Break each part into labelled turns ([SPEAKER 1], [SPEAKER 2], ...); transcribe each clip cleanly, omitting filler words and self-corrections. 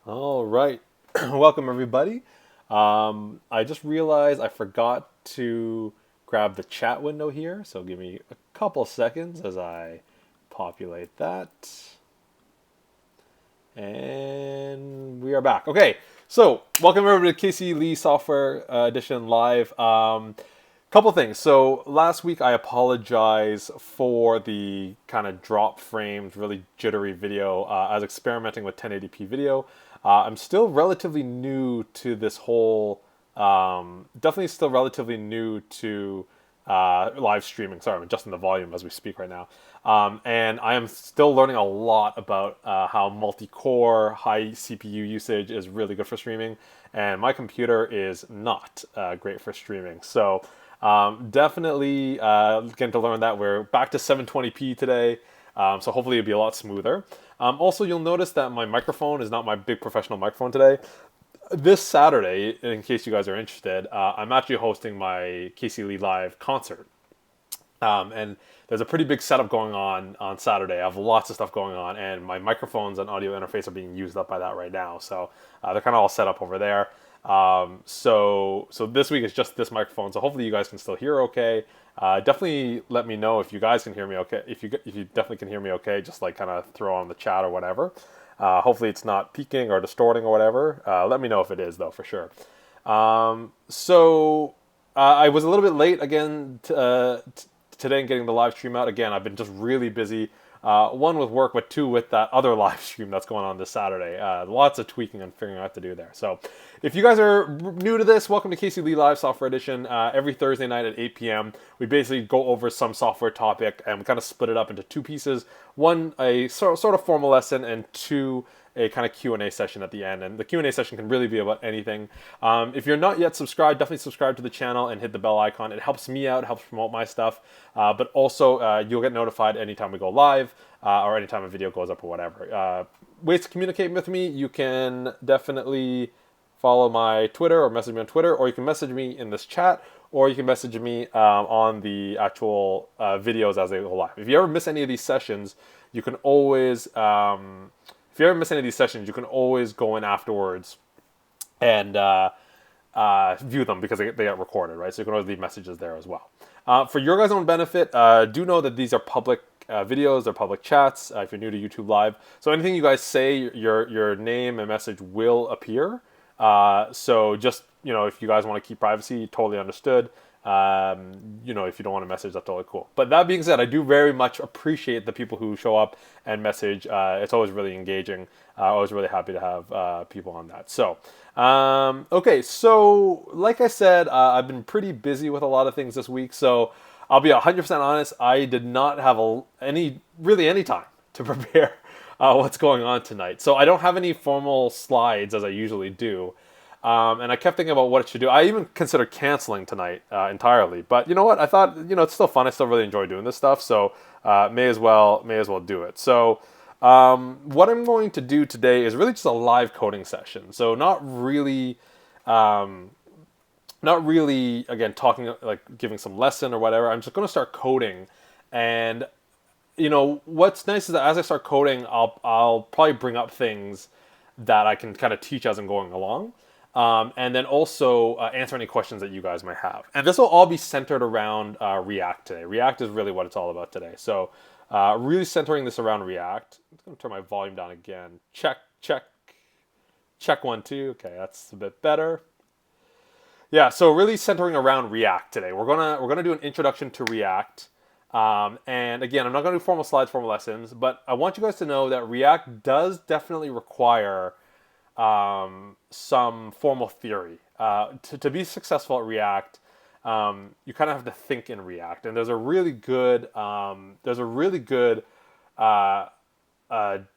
[SPEAKER 1] All right. Welcome, everybody. I just realized I forgot to grab the chat window here, so give me a couple seconds as I populate that. And we are back. Okay, so welcome everybody to Casey Lee Software Edition Live. Couple things. So last week I apologize for the kind of drop frames, really jittery video. I was experimenting with 1080p video. I'm still relatively new to this whole. Definitely still relatively new to live streaming. Sorry, I'm adjusting the volume as we speak right now. And I am still learning a lot about how multi-core, high CPU usage is really good for streaming. And my computer is not great for streaming. So definitely getting to learn that. We're back to 720p today. So hopefully it'll be a lot smoother. Also, you'll notice that my microphone is not my big professional microphone today. This Saturday, in case you guys are interested, I'm actually hosting my Casey Lee Live concert. And there's a pretty big setup going on Saturday. I have lots of stuff going on, and my microphones and audio interface are being used up by that right now. So they're kind of all set up over there. So this week is just this microphone. So hopefully you guys can still hear okay. Definitely let me know if you guys can hear me okay. If you definitely can hear me okay, just like kind of throw on the chat or whatever. Hopefully it's not peaking or distorting or whatever. Let me know if it is though, for sure. I was a little bit late again today in getting the live stream out. Again, I've been just really busy. One with work, but two with that other live stream that's going on this Saturday. Lots of tweaking and figuring out what to do there. So if you guys are new to this, welcome to Casey Lee Live Software Edition. Every Thursday night at 8 p.m., we basically go over some software topic and we kind of split it up into two pieces. One, a sort of formal lesson, and two, a kind of Q&A session at the end. And the Q&A session can really be about anything. If you're not yet subscribed, definitely subscribe to the channel and hit the bell icon. It helps me out, it helps promote my stuff. But also, you'll get notified anytime we go live or anytime a video goes up or whatever. Ways to communicate with me, you can definitely follow my Twitter or message me on Twitter, or you can message me in this chat, or you can message me on the actual videos as they go live. If you ever miss any of these sessions, you can always go in afterwards and view them because they get recorded, right? So you can always leave messages there as well. For your guys' own benefit, do know that these are public videos, they're public chats. If you're new to YouTube Live, so anything you guys say, your name and message will appear. So just if you guys want to keep privacy, totally understood. If you don't want to message, that's totally cool. But that being said, I do very much appreciate the people who show up and message. It's always really engaging. Always really happy to have people on that. So, okay. So, like I said, I've been pretty busy with a lot of things this week. So, I'll be 100% honest. I did not have any time to prepare what's going on tonight. So, I don't have any formal slides as I usually do. And I kept thinking about what it should do. I even considered canceling tonight entirely. But you know what? I thought, it's still fun. I still really enjoy doing this stuff. So may as well do it. So what I'm going to do today is really just a live coding session. So not really, again, talking, like giving some lesson or whatever. I'm just going to start coding. And, what's nice is that as I start coding, I'll probably bring up things that I can kind of teach as I'm going along. And then also answer any questions that you guys might have. And this will all be centered around React today. React is really what it's all about today. So really centering this around React. I'm going to turn my volume down again. Check, 1, 2. Okay, that's a bit better. Yeah, so really centering around React today. We're gonna do an introduction to React. And again, I'm not going to do formal slides, formal lessons, but I want you guys to know that React does definitely require some formal theory. To be successful at React, you kind of have to think in React. And there's a really good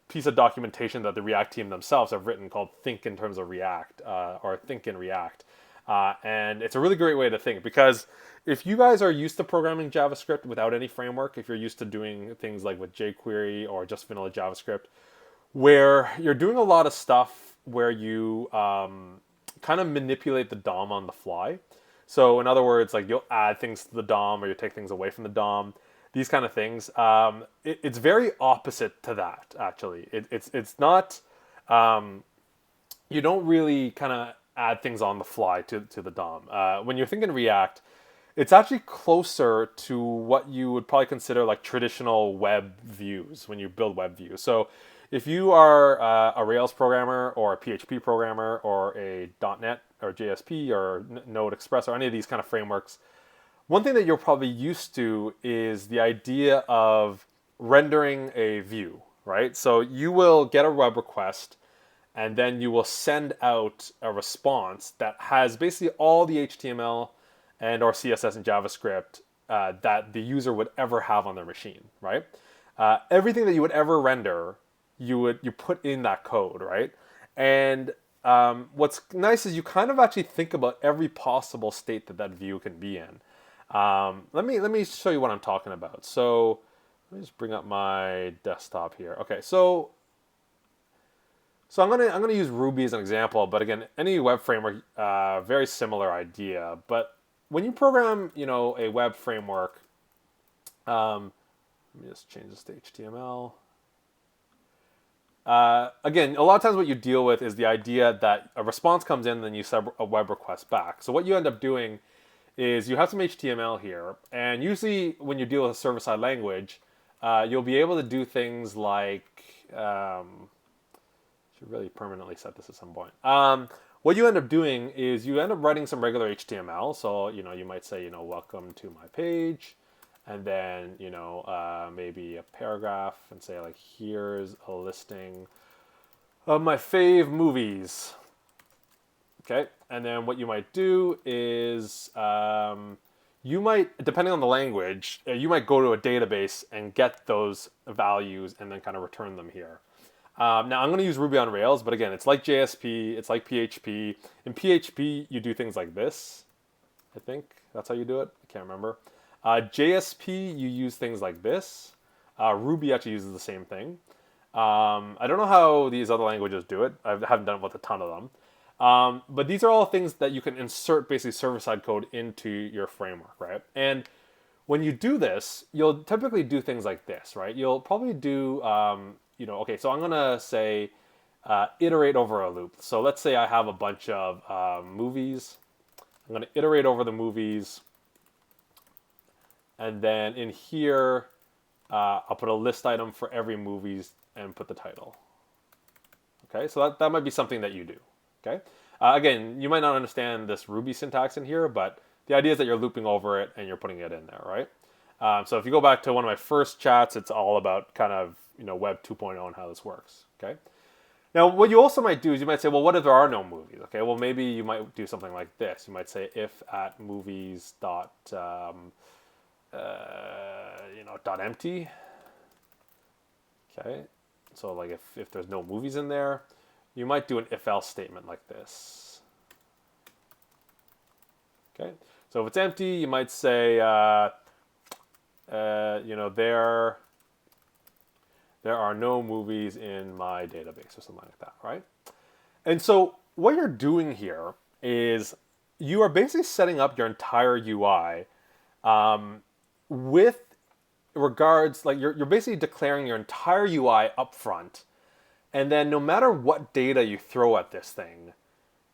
[SPEAKER 1] piece of documentation that the React team themselves have written called Think in Terms of React, or Think in React. And it's a really great way to think, because if you guys are used to programming JavaScript without any framework, if you're used to doing things like with jQuery or just vanilla JavaScript, where you're doing a lot of stuff where you kind of manipulate the DOM on the fly. So in other words, like you'll add things to the DOM or you take things away from the DOM, these kind of things. It's very opposite to that, actually. It's not you don't really kind of add things on the fly to the DOM. When you're thinking React, it's actually closer to what you would probably consider like traditional web views when you build web views. So if you are a Rails programmer or a PHP programmer or a .NET or JSP or Node Express or any of these kind of frameworks, one thing that you're probably used to is the idea of rendering a view, right? So you will get a web request and then you will send out a response that has basically all the HTML and or CSS and JavaScript that the user would ever have on their machine, right? Everything that you would ever render, you put in that code, right? And what's nice is you kind of actually think about every possible state that that view can be in. Let me show you what I'm talking about. So let me just bring up my desktop here. Okay, so I'm gonna use Ruby as an example, but again, any web framework, very similar idea. But when you program, a web framework, let me just change this to HTML. Again, a lot of times what you deal with is the idea that a response comes in, and then you send a web request back. So what you end up doing is you have some HTML here, and usually when you deal with a server-side language, you'll be able to do things like should really permanently set this at some point. What you end up doing is you end up writing some regular HTML. So you might say welcome to my page, and then maybe a paragraph and say like here's a listing of my fave movies. Okay, and then what you might do is you might, depending on the language, you might go to a database and get those values and then kind of return them here. Now I'm going to use Ruby on Rails, but again, it's like JSP, it's like PHP. In PHP, you do things like this. I think that's how you do it. I can't remember. JSP, you use things like this. Ruby actually uses the same thing. I don't know how these other languages do it. I haven't done it with a ton of them. But these are all things that you can insert basically server-side code into your framework, right? And when you do this, you'll typically do things like this, right? You'll probably do, okay, so I'm going to say iterate over a loop. So let's say I have a bunch of movies. I'm going to iterate over the movies. And then in here, I'll put a list item for every movies and put the title. Okay, so that might be something that you do. Okay. Again, you might not understand this Ruby syntax in here, but the idea is that you're looping over it and you're putting it in there, right? So if you go back to one of my first chats, it's all about kind of Web 2.0 and how this works. Okay. Now, what you also might do is you might say, well, what if there are no movies? Okay. Well, maybe you might do something like this. You might say if at movies dot dot empty. Okay. So like if there's no movies in there, you might do an if-else statement like this. Okay, so if it's empty, you might say, there are no movies in my database or something like that, right? And so what you're doing here is you are basically setting up your entire UI with regards, like you're basically declaring your entire UI up front. And then no matter what data you throw at this thing,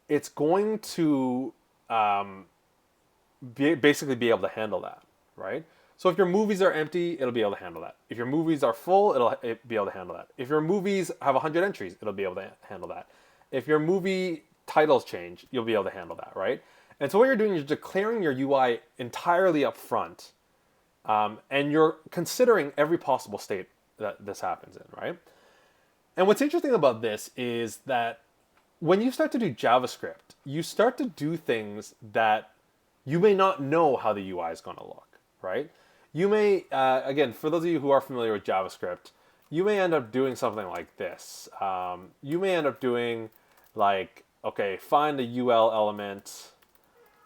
[SPEAKER 1] it's going to basically be able to handle that, right? So if your movies are empty, it'll be able to handle that. If your movies are full, it'll be able to handle that. If your movies have 100 entries, it'll be able to handle that. If your movie titles change, you'll be able to handle that, right? And so what you're doing is declaring your UI entirely up front, and you're considering every possible state that this happens in, right? And what's interesting about this is that when you start to do JavaScript, you start to do things that you may not know how the UI is going to look, right? You may, again, for those of you who are familiar with JavaScript, you may end up doing something like this. You may end up doing like, okay, find a UL element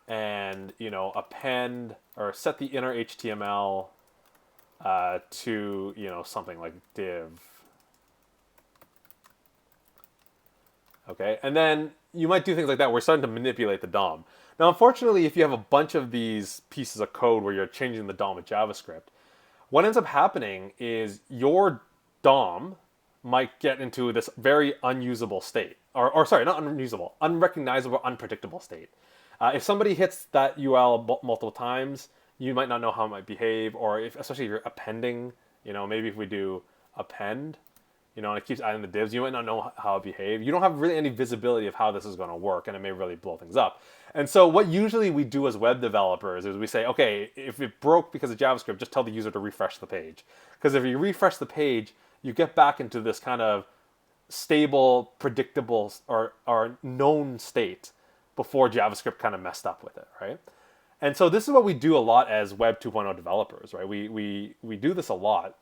[SPEAKER 1] and, append or set the inner HTML to, something like div. Okay, and then you might do things like that. We're starting to manipulate the DOM. Now, unfortunately, if you have a bunch of these pieces of code where you're changing the DOM with JavaScript, what ends up happening is your DOM might get into this very unusable state, or sorry, not unusable, unrecognizable, unpredictable state. If somebody hits that UL multiple times, you might not know how it might behave, or especially if you're appending, maybe if we do append, and it keeps adding the divs, you might not know how it behaves. You don't have really any visibility of how this is going to work, and it may really blow things up. And so what usually we do as web developers is we say, okay, if it broke because of JavaScript, just tell the user to refresh the page. Because if you refresh the page, you get back into this kind of stable, predictable, or known state before JavaScript kind of messed up with it, right? And so this is what we do a lot as Web 2.0 developers, right? We do this a lot.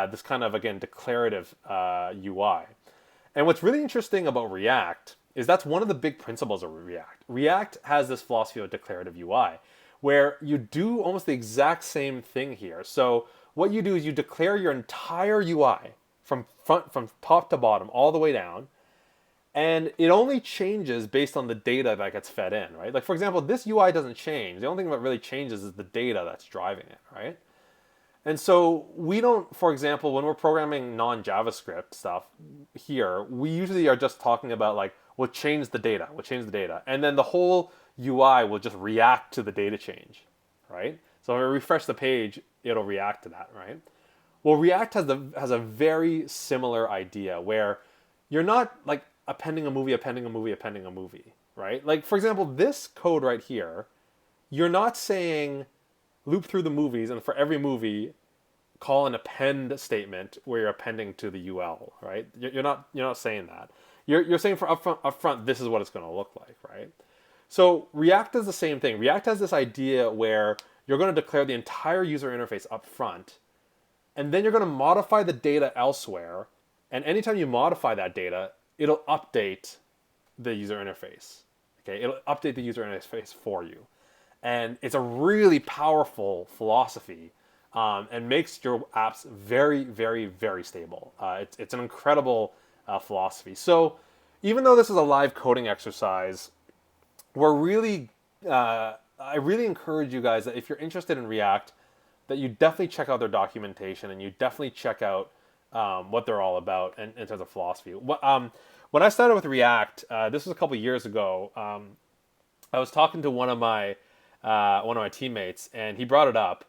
[SPEAKER 1] This kind of, again, declarative UI. And what's really interesting about React is that's one of the big principles of React. React has this philosophy of declarative UI, where you do almost the exact same thing here. So what you do is you declare your entire UI from top to bottom, all the way down, and it only changes based on the data that gets fed in, right? Like, for example, this UI doesn't change. The only thing that really changes is the data that's driving it, right? And so we don't, for example, when we're programming non-JavaScript stuff here, we usually are just talking about like, we'll change the data. And then the whole UI will just react to the data change, right? So if I refresh the page, it'll react to that, right? Well, React has a very similar idea where you're not like appending a movie, right? Like, for example, this code right here, you're not saying loop through the movies, and for every movie, call an append statement where you're appending to the UL, right? You're not saying that. You're saying for upfront, this is what it's going to look like, right? So React does the same thing. React has this idea where you're going to declare the entire user interface up front, and then you're going to modify the data elsewhere. And anytime you modify that data, it'll update the user interface. Okay, it'll update the user interface for you. And it's a really powerful philosophy, and makes your apps very, very, very stable. It's an incredible philosophy. So even though this is a live coding exercise, I really encourage you guys that if you're interested in React, that you definitely check out their documentation, and you definitely check out what they're all about in terms of philosophy. When I started with React, this was a couple years ago. I was talking to one of my teammates, and he brought it up,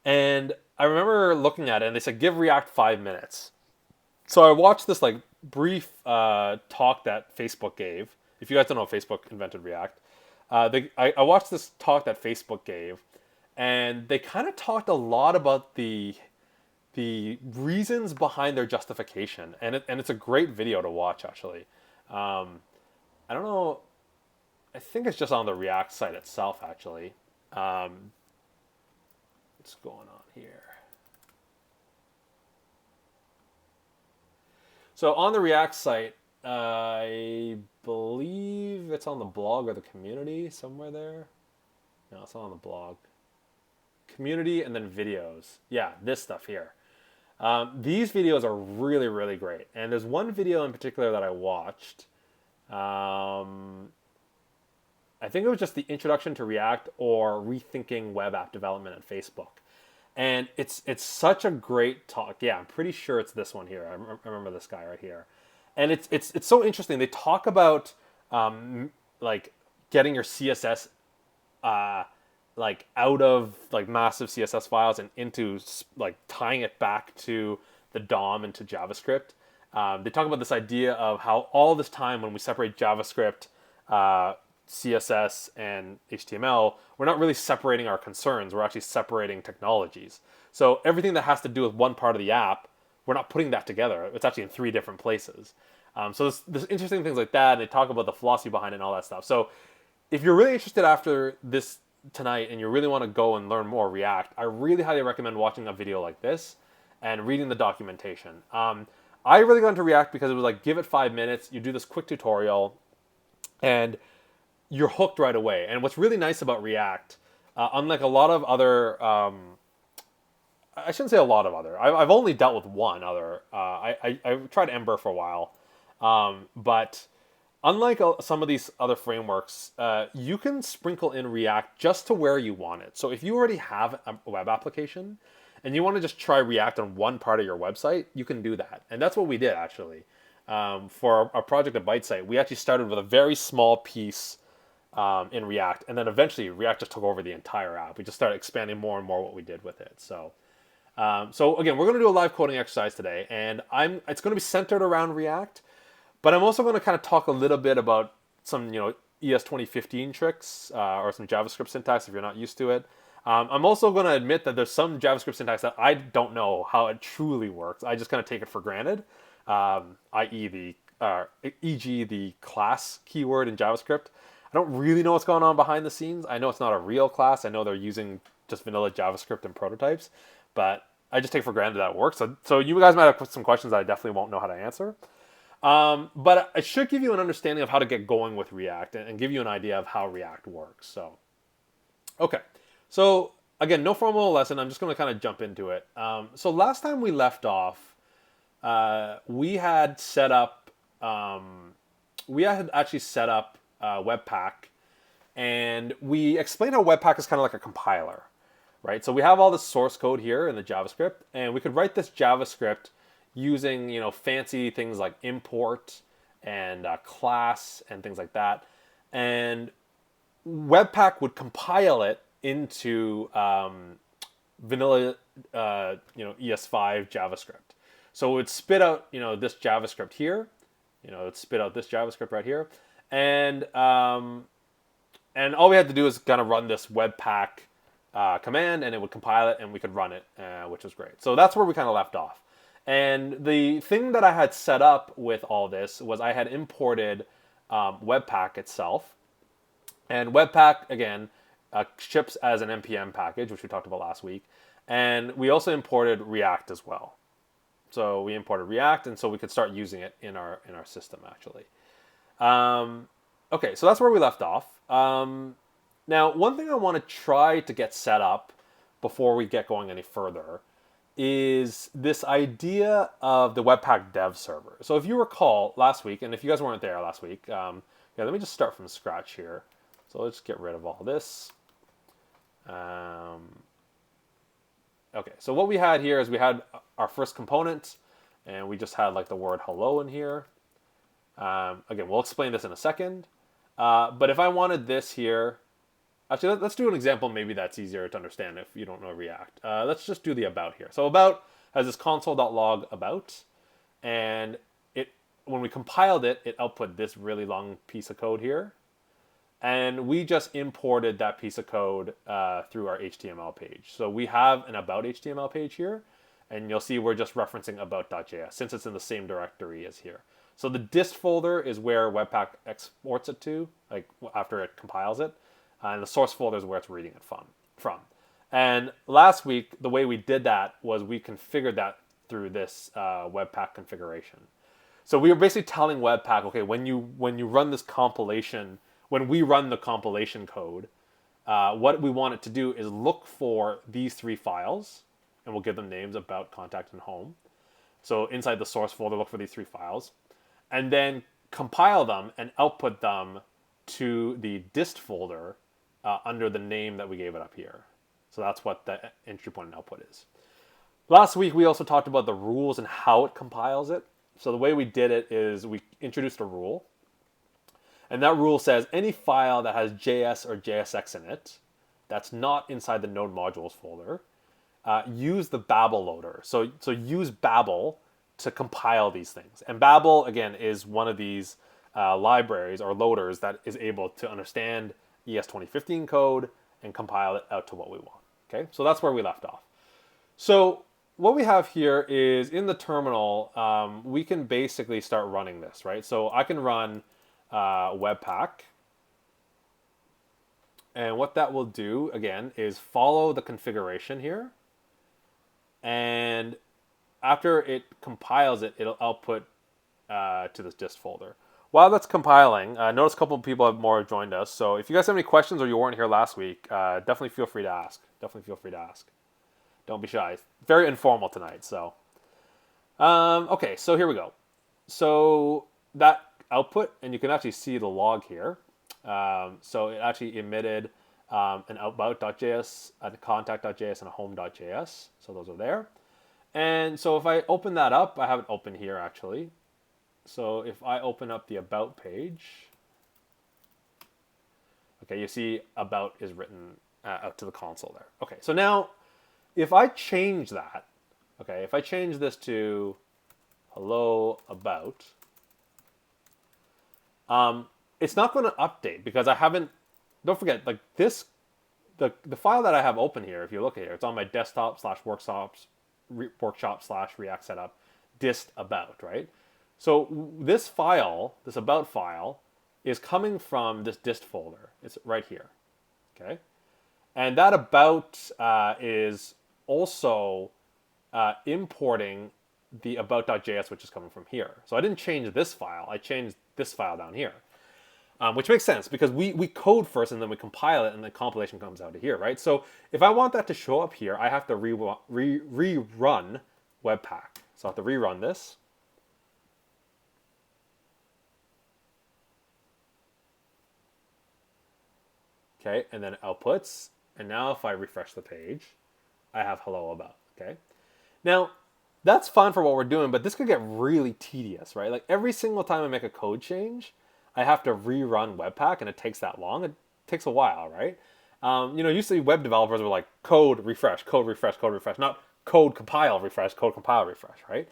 [SPEAKER 1] and I remember looking at it, and they said, give React 5 minutes. So I watched this like brief talk that Facebook gave. If you guys don't know, Facebook invented React. I watched this talk that Facebook gave, and they kind of talked a lot about the reasons behind their justification, and it's a great video to watch, actually. I don't know. I think it's just on the React site itself, actually. What's going on here? So on the React site, I believe it's on the blog or the community, somewhere there. No, it's not on the blog. Community and then videos. Yeah, this stuff here. These videos are really, really great. And there's one video in particular that I watched. I think it was just the introduction to React or rethinking web app development at Facebook. And it's such a great talk. Yeah, I'm pretty sure it's this one here. I remember this guy right here. And it's so interesting. They talk about like getting your CSS like out of like massive CSS files and into like tying it back to the DOM and to JavaScript. They talk about this idea of how all this time when we separate JavaScript, CSS, and HTML, we're not really separating our concerns. We're actually separating technologies. So everything that has to do with one part of the app, we're not putting that together. It's actually in 3 different places. So there's interesting things like that, and they talk about the philosophy behind it and all that stuff. So if you're really interested after this tonight and you really want to go and learn more React, I really highly recommend watching a video like this and reading the documentation. I really got into React because it was like, give it 5 minutes, you do this quick tutorial, and you're hooked right away. And what's really nice about React, unlike a lot of other, I shouldn't say a lot of other, I've only dealt with one other. I tried Ember for a while, but unlike some of these other frameworks, you can sprinkle in React just to where you want it. So if you already have a web application and you want to just try React on one part of your website, you can do that. And that's what we did actually. For our project at BiteSite, we actually started with a very small piece in React, and then eventually React just took over the entire app. We just started expanding more and more what we did with it. So again, we're going to do a live coding exercise today, and it's going to be centered around React, but I'm also going to kind of talk a little bit about some ES 2015 tricks or some JavaScript syntax if you're not used to it. I'm also going to admit that there's some JavaScript syntax that I don't know how it truly works. I just kind of take it for granted, i.e. e.g. the class keyword in JavaScript. I don't really know what's going on behind the scenes. I know it's not a real class. I know they're using just vanilla JavaScript and prototypes, but I just take for granted that it works. So you guys might have some questions that I definitely won't know how to answer. But it should give you an understanding of how to get going with React and give you an idea of how React works. So, okay. So again, no formal lesson. I'm just going to kind of jump into it. So last time we left off, we had actually set up Webpack, and we explained how Webpack is kind of like a compiler, right? So we have all the source code here in the JavaScript, and we could write this JavaScript using fancy things like import and class and things like that, and Webpack would compile it into vanilla ES5 JavaScript. So it would spit out this JavaScript here, it'd spit out this JavaScript right here, and all we had to do is kind of run this Webpack command, and it would compile it, and we could run it, which was great. So that's where we kind of left off. And the thing that I had set up with all this was I had imported Webpack itself. And Webpack, again, ships as an NPM package, which we talked about last week. And we also imported React as well. So we imported React, and so we could start using it in our system, actually. Okay, so that's where we left off. Now, one thing I want to try to get set up before we get going any further is this idea of the Webpack dev server. So if you recall last week, and if you guys weren't there last week, let me just start from scratch here. So let's get rid of all this. Okay, so what we had here is we had our first component, and we just had like the word hello in here. Again, we'll explain this in a second. But if I wanted this here, actually, let's do an example maybe that's easier to understand if you don't know React. Let's just do the about here. So about has this console.log about, and when we compiled it, it output this really long piece of code here. And we just imported that piece of code through our HTML page. So we have an about HTML page here, and you'll see we're just referencing about.js since it's in the same directory as here. So the dist folder is where Webpack exports it to, like after it compiles it. And the source folder is where it's reading it from. And last week, the way we did that was we configured that through this Webpack configuration. So we were basically telling Webpack, okay, when you run this compilation, when we run the compilation code, what we want it to do is look for these three files, and we'll give them names: about, contact, and home. So inside the source folder, look for these three files, and then compile them and output them to the dist folder under the name that we gave it up here. So that's what the entry point and output is. Last week, we also talked about the rules and how it compiles it. So the way we did it is we introduced a rule. And that rule says any file that has JS or JSX in it that's not inside the node modules folder, use the Babel loader. So use Babel to compile these things. And Babel, again, is one of these libraries or loaders that is able to understand ES 2015 code and compile it out to what we want. Okay, so that's where we left off. So what we have here is in the terminal, we can basically start running this, right? So I can run Webpack, and what that will do again is follow the configuration here, and after it compiles it, it'll output to this dist folder. While that's compiling, notice a couple of people have more joined us, so if you guys have any questions or you weren't here last week, definitely feel free to ask. Don't be shy. It's very informal tonight. So okay, so here we go. So that output, and you can actually see the log here. So it actually emitted an about.js, a contact.js, and a home.js. So those are there. And so if I open that up, I have it open here actually. So if I open up the about page, okay, you see about is written out to the console there. Okay, so now if I change that, okay, if I change this to hello about, it's not going to update because I haven't, don't forget, like this, the file that I have open here, if you look at here, it's on my desktop / workshop / React setup, dist about, right? So this file, this about file, is coming from this dist folder. It's right here, okay? And that about is also importing the about.js, which is coming from here. So I didn't change this file. I changed this file down here, which makes sense because we code first and then we compile it and the compilation comes out of here, right? So if I want that to show up here, I have to rerun Webpack. So I have to rerun this. Okay, and then it outputs. And now if I refresh the page, I have hello about, okay? Now, that's fine for what we're doing, but this could get really tedious, right? Like every single time I make a code change, I have to rerun Webpack, and it takes that long. It takes a while, right? Usually web developers are like code refresh, not code compile refresh, right?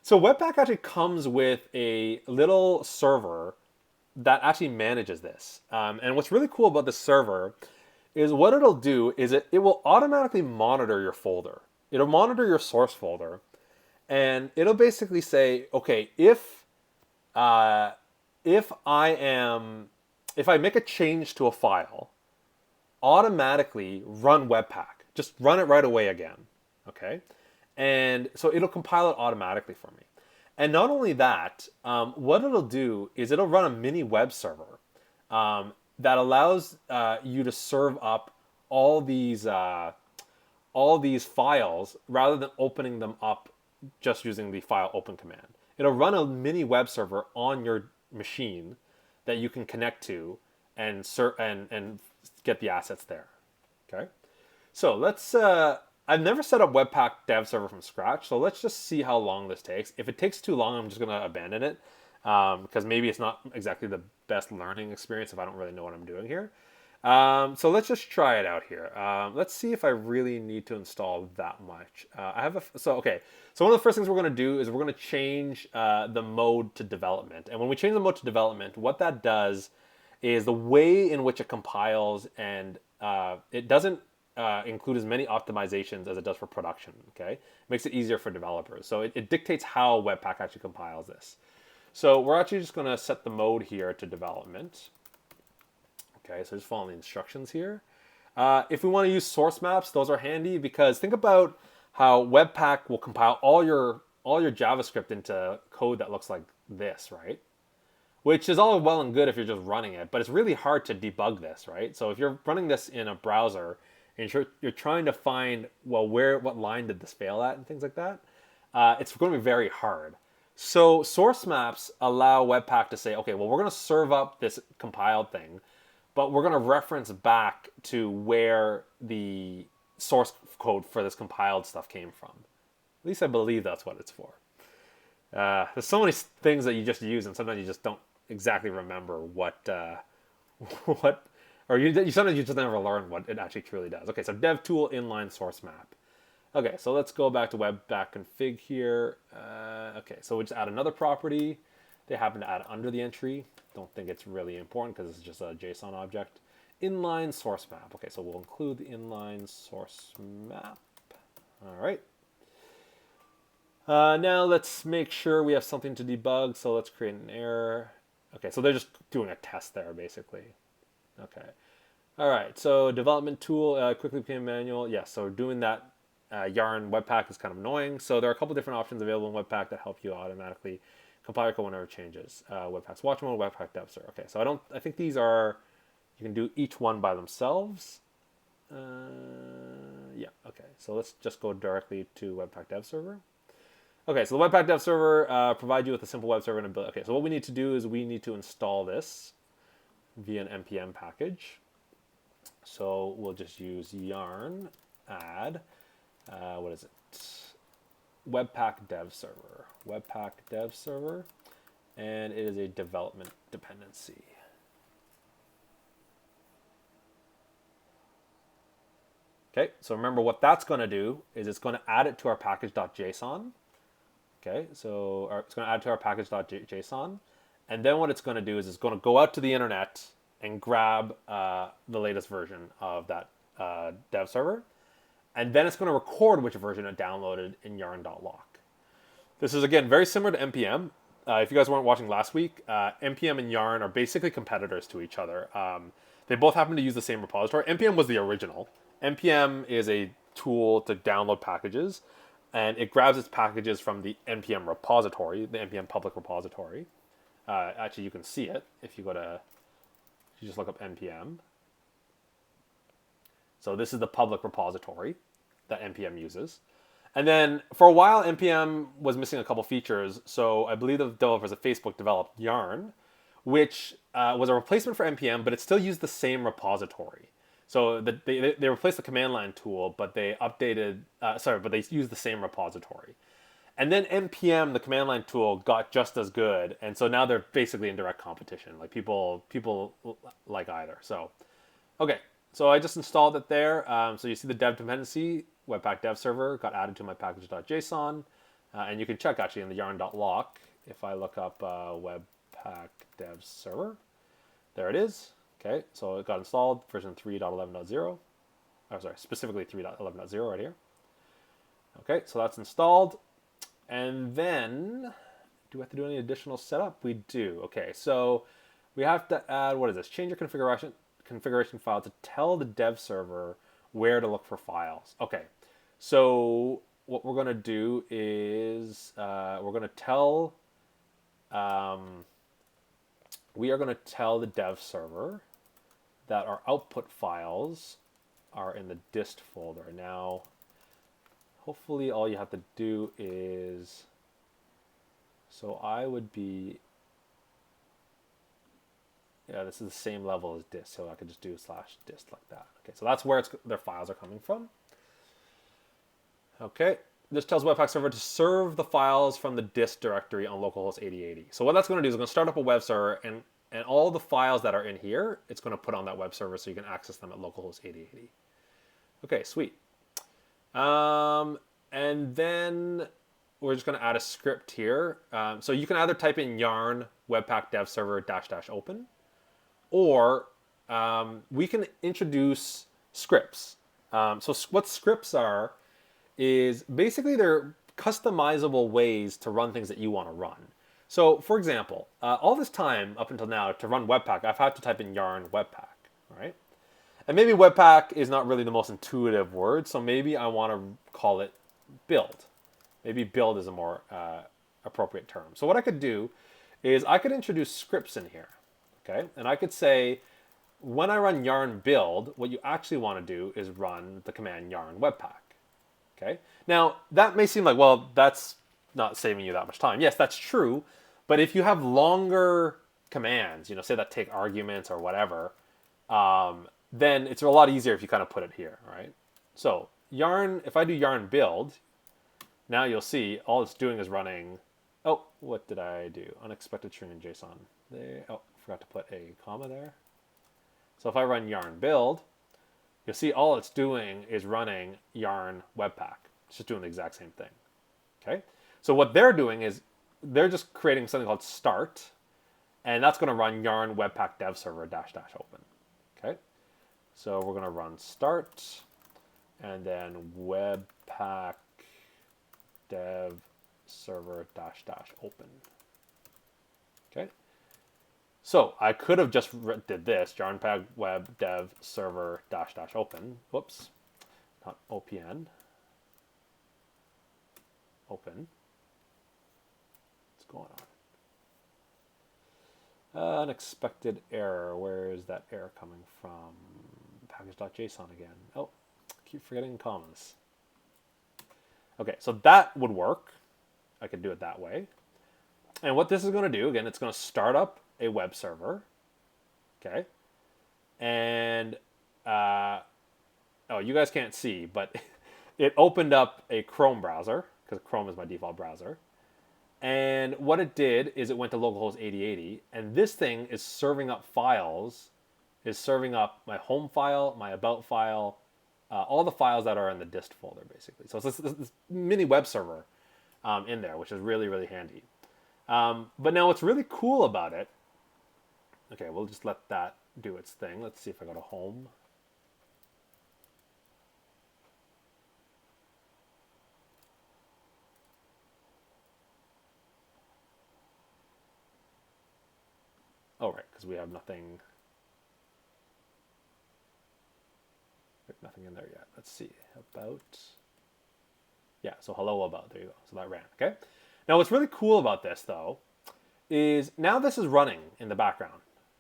[SPEAKER 1] So Webpack actually comes with a little server that actually manages this. And what's really cool about this server is what it'll do is it will automatically monitor your folder. It'll monitor your source folder, and it'll basically say, okay, if I make a change to a file, automatically run Webpack. Just run it right away again, okay? And so it'll compile it automatically for me. And not only that, what it'll do is it'll run a mini web server that allows you to serve up all these files rather than opening them up just using the file open command. It'll run a mini web server on your machine that you can connect to and get the assets there. Okay, so let's. I've never set up Webpack dev server from scratch, so let's just see how long this takes. If it takes too long, I'm just going to abandon it because maybe it's not exactly the best learning experience if I don't really know what I'm doing here. So let's just try it out here. Let's see if I really need to install that much. So one of the first things we're going to do is we're going to change the mode to development. And when we change the mode to development, what that does is the way in which it compiles, and it doesn't include as many optimizations as it does for production. Okay, it makes it easier for developers. So it dictates how Webpack actually compiles this. So we're actually just going to set the mode here to development. Okay, so just following the instructions here. If we want to use source maps, those are handy because think about how Webpack will compile all your JavaScript into code that looks like this, right? Which is all well and good if you're just running it, but it's really hard to debug this, right? So if you're running this in a browser and you're trying to find, well, what line did this fail at and things like that, it's going to be very hard. So source maps allow Webpack to say, okay, well, we're going to serve up this compiled thing, but we're going to reference back to where the source code for this compiled stuff came from. At least I believe that's what it's for. There's so many things that you just use, and sometimes you just don't exactly remember or you sometimes you just never learn what it actually truly does. Okay, so dev tool inline source map. Okay, so let's go back to Webpack config here. Okay, so we just add another property. They happen to add under the entry. Don't think it's really important because it's just a JSON object. Inline source map. Okay, so we'll include the inline source map. All right. Now let's make sure we have something to debug. So let's create an error. Okay, so they're just doing a test there, basically. Okay. All right, so development tool quickly became manual. Yeah, so doing that yarn Webpack is kind of annoying. So there are a couple different options available in Webpack that help you automatically compile your code whenever it changes. Webpack's watch mode, Webpack dev server. Okay, so I think these are, you can do each one by themselves. Yeah, okay, so let's just go directly to Webpack dev server. Okay, so the Webpack dev server provides you with a simple web server and a build. Okay, so what we need to do is we need to install this via an npm package. So we'll just use yarn add, what is it? Webpack dev server. Webpack dev server, and it is a development dependency. Okay, so remember what that's going to do is it's going to add it to our package.json. Okay, so it's going to add to our package.json. And then what it's going to do is it's going to go out to the internet and grab the latest version of that dev server. And then it's going to record which version it downloaded in yarn.lock. This is, again, very similar to NPM. If you guys weren't watching last week, NPM and Yarn are basically competitors to each other. They both happen to use the same repository. NPM was the original. NPM is a tool to download packages, and it grabs its packages from the NPM repository, the NPM public repository. Actually, you can see it if you just look up NPM. So this is the public repository that NPM uses. And then for a while, NPM was missing a couple features. So I believe the developers at Facebook developed Yarn, which was a replacement for NPM, but it still used the same repository. So they replaced the command line tool, but they updated, but they used the same repository. And then NPM, the command line tool, got just as good. And so now they're basically in direct competition. Like people like either. So, okay. So I just installed it there. So you see the dev dependency, Webpack dev server, got added to my package.json. And you can check actually in the yarn.lock if I look up Webpack dev server. There it is. Okay, so it got installed, version 3.11.0. Oh, sorry, specifically 3.11.0 right here. Okay, so that's installed. And then, do we have to do any additional setup? We do. Okay, so we have to add, what is this? Change your configuration file to tell the dev server where to look for files. Okay, so what we're going to do is we're going to tell, we are going to tell the dev server that our output files are in the dist folder. Now, hopefully all you have to do is, so I would be, yeah, this is the same level as dist, so I could just do /dist like that. Okay, so that's where their files are coming from. Okay, this tells Webpack server to serve the files from the dist directory on localhost 8080. So what that's going to do is it's going to start up a web server, and all the files that are in here, it's going to put on that web server so you can access them at localhost 8080. Okay, sweet. And then we're just going to add a script here. So you can either type in yarn webpack dev server -- open, or we can introduce scripts. So what scripts are is basically they're customizable ways to run things that you want to run. So for example, all this time up until now to run Webpack, I've had to type in yarn Webpack, right? And maybe Webpack is not really the most intuitive word, so maybe I want to call it build. Maybe build is a more appropriate term. So what I could do is I could introduce scripts in here, okay? And I could say, when I run yarn build, what you actually want to do is run the command yarn Webpack, okay? Now, that may seem like, well, that's not saving you that much time. Yes, that's true, but if you have longer commands, say that take arguments or whatever, then it's a lot easier if you kind of put it here, right? So yarn, if I do yarn build, now you'll see all it's doing is running, oh, what did I do? Unexpected string in JSON. There, oh, forgot to put a comma there. So if I run yarn build, you'll see all it's doing is running yarn Webpack. It's just doing the exact same thing, okay? So what they're doing is they're just creating something called start, and that's going to run yarn webpack dev server -- open, okay? So we're going to run start, and then webpack dev server -- open, okay? So I could have just did this, yarnpack web dev server -- open, whoops, not OPN, open. Going on. Unexpected error. Where is that error coming from? Package.json again. Oh, keep forgetting commas. Okay, so that would work. I could do it that way. And what this is going to do, again, it's going to start up a web server. Okay. And oh, you guys can't see, but it opened up a Chrome browser, because Chrome is my default browser. And what it did is it went to localhost 8080, and this thing is serving up files, is serving up my home file, my about file, all the files that are in the dist folder, basically. So it's this mini web server in there, which is really, really handy. But now what's really cool about it, okay, we'll just let that do its thing. Let's see if I go to home. Oh, right, because we have nothing in there yet. Let's see, about, yeah, so hello about, there you go. So that ran, okay? Now what's really cool about this, though, is now this is running in the background,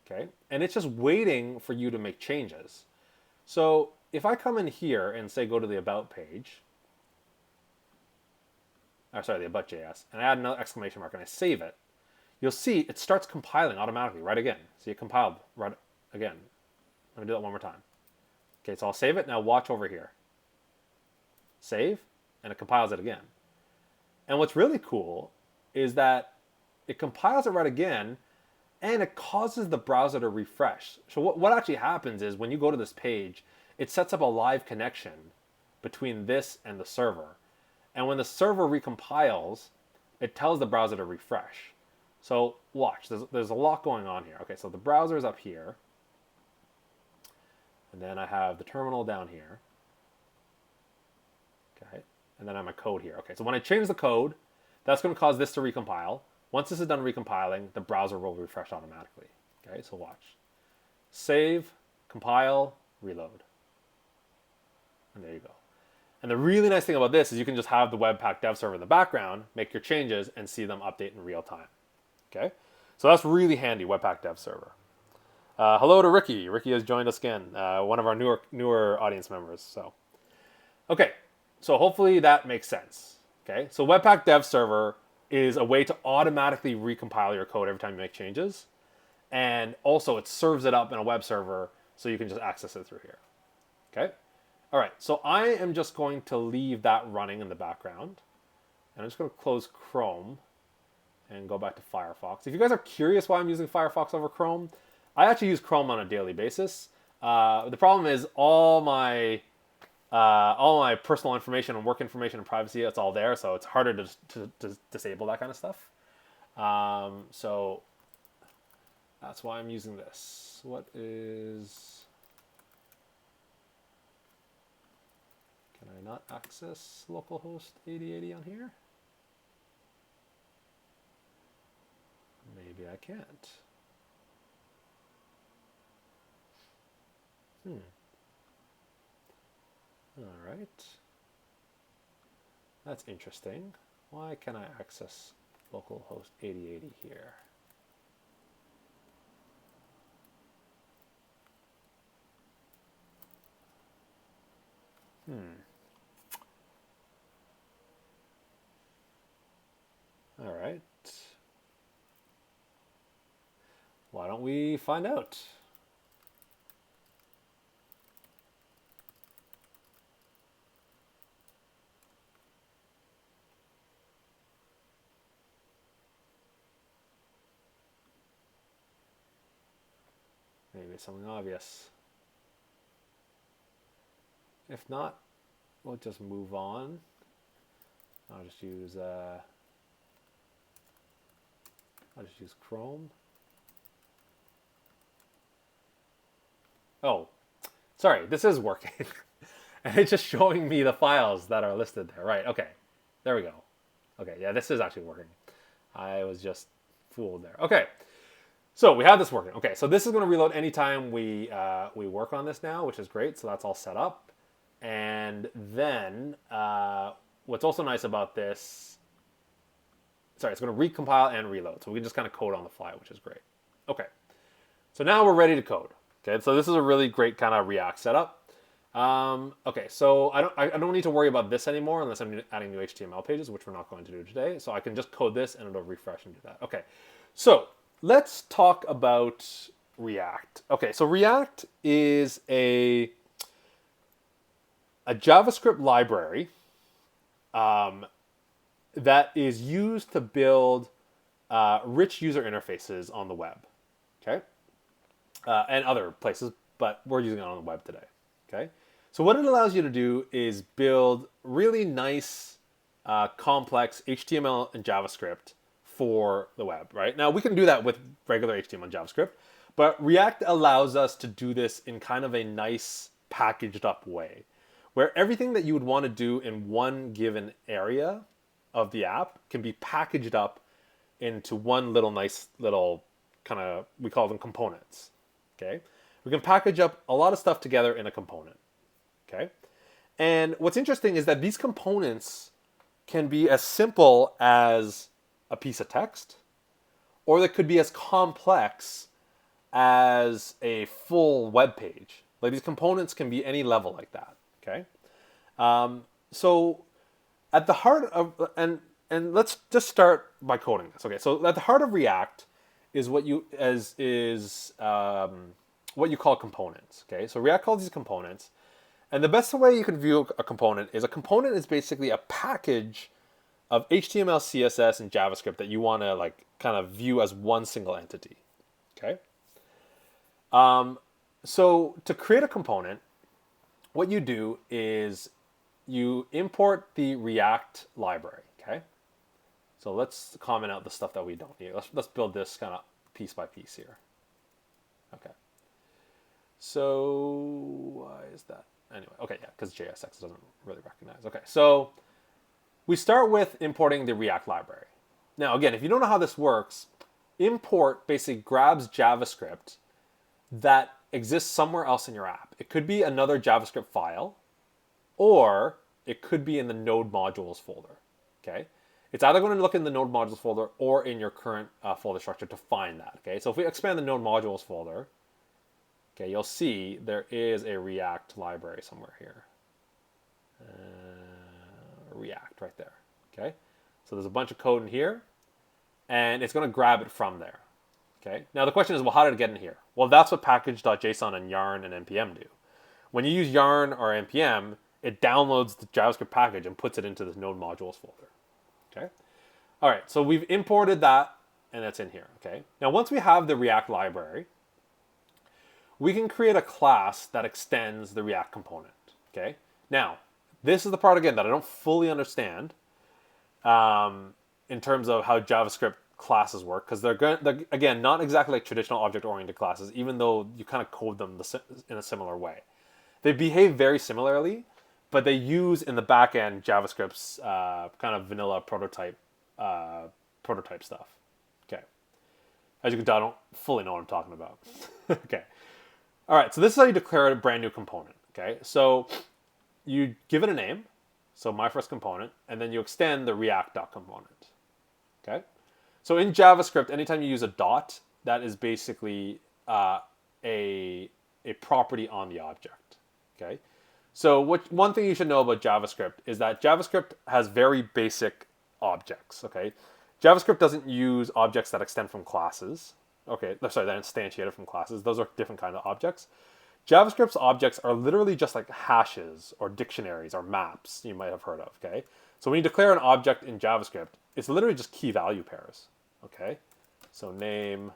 [SPEAKER 1] okay? And it's just waiting for you to make changes. So if I come in here and say go to the about page, or sorry, the about.js, and I add another exclamation mark and I save it, you'll see it starts compiling automatically right again. See, it compiled right again. Let me do that one more time. Okay, so I'll save it. Now watch over here. Save, and it compiles it again. And what's really cool is that it compiles it right again, and it causes the browser to refresh. So what actually happens is when you go to this page, it sets up a live connection between this and the server. And when the server recompiles, it tells the browser to refresh. So watch, there's a lot going on here. Okay, so the browser is up here. And then I have the terminal down here. Okay, and then I have my code here. Okay, so when I change the code, that's going to cause this to recompile. Once this is done recompiling, the browser will refresh automatically. Okay, so watch. Save, compile, reload. And there you go. And the really nice thing about this is you can just have the Webpack dev server in the background, make your changes, and see them update in real time. Okay, so that's really handy, Webpack dev server. Hello to Ricky. Ricky has joined us again, one of our newer audience members. So, okay, so hopefully that makes sense. Okay, so Webpack dev server is a way to automatically recompile your code every time you make changes, and also it serves it up in a web server so you can just access it through here. Okay, all right. So I am just going to leave that running in the background, and I'm just going to close Chrome and go back to Firefox. If you guys are curious why I'm using Firefox over Chrome, I actually use Chrome on a daily basis. The problem is all my personal information and work information and privacy, it's all there, so it's harder to disable that kind of stuff. So that's why I'm using this. What is... Can I not access localhost 8080 on here? Maybe I can't. All right. That's interesting. Why can I access localhost 8080 here? All right. Why don't we find out? Maybe it's something obvious. If not, we'll just move on. I'll just use Chrome. Oh, sorry, this is working. And it's just showing me the files that are listed there. Right, okay. There we go. Okay, yeah, this is actually working. I was just fooled there. Okay, so we have this working. Okay, so this is going to reload anytime we work on this now, which is great. So that's all set up. And then what's also nice about this, sorry, it's going to recompile and reload. So we can just kind of code on the fly, which is great. Okay, so now we're ready to code. Okay, so this is a really great kind of React setup. Okay, so I don't need to worry about this anymore unless I'm adding new HTML pages, which we're not going to do today. So I can just code this and it'll refresh and do that. Okay, so let's talk about React. Okay, so React is a a JavaScript library that is used to build rich user interfaces on the web, okay, and other places, but we're using it on the web today, okay. So what it allows you to do is build really nice, complex HTML and JavaScript for the web, right? Now we can do that with regular HTML and JavaScript, but React allows us to do this in kind of a nice packaged up way, where everything that you would want to do in one given area of the app can be packaged up into one little nice little kind of, we call them components, okay? We can package up a lot of stuff together in a component, okay? And what's interesting is that these components can be as simple as a piece of text, or they could be as complex as a full web page. Like these components can be any level like that, okay? So at the heart of, and let's just start by coding this. Okay, so at the heart of React is what you what you call components. Okay, so React calls these components, and the best way you can view a component is basically a package of HTML, CSS, and JavaScript that you want to like kind of view as one single entity. Okay. So to create a component, what you do is you import the React library. Okay. So let's comment out the stuff that we don't need. Let's build this kind of piece by piece here. Okay. So why is that? Anyway, okay, yeah, because JSX doesn't really recognize. Okay, so we start with importing the React library. Now, again, if you don't know how this works, import basically grabs JavaScript that exists somewhere else in your app. It could be another JavaScript file, or it could be in the node modules folder, okay? It's either going to look in the node modules folder or in your current folder structure to find that, okay? So if we expand the node modules folder, okay, you'll see there is a React library somewhere here. React right there, okay? So there's a bunch of code in here, and it's going to grab it from there, okay? Now the question is, well, how did it get in here? Well, that's what package.json and yarn and npm do. When you use yarn or npm, it downloads the JavaScript package and puts it into this node modules folder, okay? All right, so we've imported that, and that's in here, okay? Now once we have the React library, we can create a class that extends the React component, okay? Now, this is the part, again, that I don't fully understand in terms of how JavaScript classes work, because they're, again, not exactly like traditional object-oriented classes, even though you kind of code them in a similar way. They behave very similarly, but they use in the back end JavaScript's kind of vanilla prototype stuff, okay? As you can tell, I don't fully know what I'm talking about, okay? All right, so this is how you declare a brand new component, okay? So you give it a name, so my first component, and then you extend the React.component, okay? So in JavaScript, anytime you use a dot, that is basically a property on the object, okay? So one thing you should know about JavaScript is that JavaScript has very basic objects, okay? JavaScript doesn't use objects that extend from classes. Okay, sorry, they're instantiated from classes. Those are different kind of objects. JavaScript's objects are literally just like hashes or dictionaries or maps you might have heard of, okay? So when you declare an object in JavaScript, it's literally just key value pairs, okay? So name,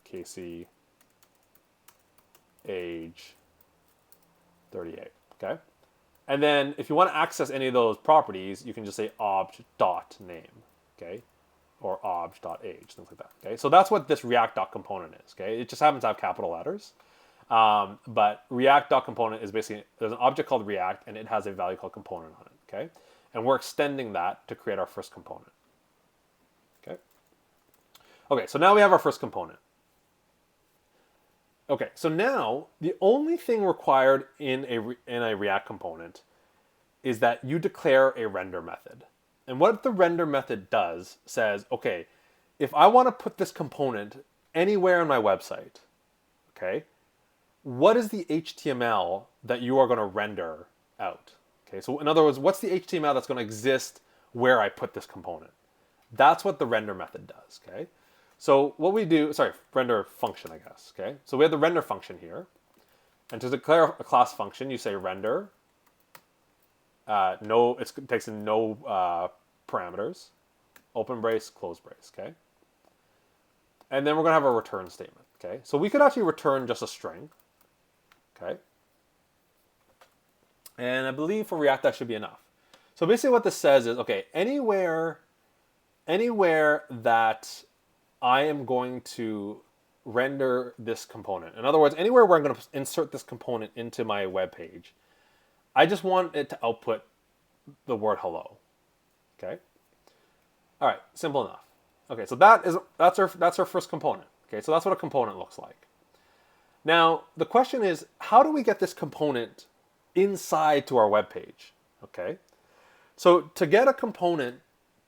[SPEAKER 1] Casey, age, 38, okay? And then if you want to access any of those properties, you can just say obj.name, okay? Or obj.age, things like that, okay? So that's what this React.component is, okay? It just happens to have capital letters. But React.component is basically, there's an object called React, and it has a value called component on it, okay? And we're extending that to create our first component, okay? Okay, so now we have our first component. Okay, so now the only thing required in a React component is that you declare a render method. And what the render method does says, okay, if I want to put this component anywhere on my website, okay, what is the HTML that you are going to render out? Okay, so in other words, what's the HTML that's going to exist where I put this component? That's what the render method does, okay? So what we do, render function, I guess, okay? So we have the render function here. And to declare a class function, you say render it takes in no parameters, open brace, close brace, okay? And then we're gonna have a return statement, okay? So we could actually return just a string, okay? And I believe for React that should be enough. So basically what this says is, okay, anywhere that I am going to render this component, in other words, anywhere where I'm going to insert this component into my web page, I just want it to output the word hello, okay? All right, simple enough. Okay, so that's our first component. Okay, so that's what a component looks like. Now, the question is, how do we get this component inside to our web page? Okay, so to get a component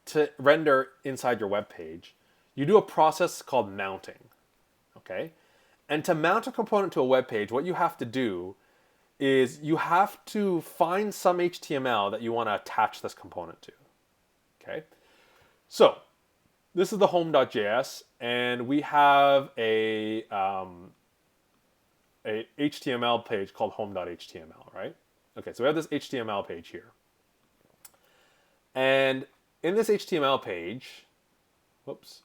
[SPEAKER 1] to render inside your web page, you do a process called mounting. Okay, and to mount a component to a web page, what you have to do is you have to find some HTML that you want to attach this component to. Okay, so this is the home.js, and we have a HTML page called home.html, right? Okay, so we have this HTML page here. And in this HTML page, whoops.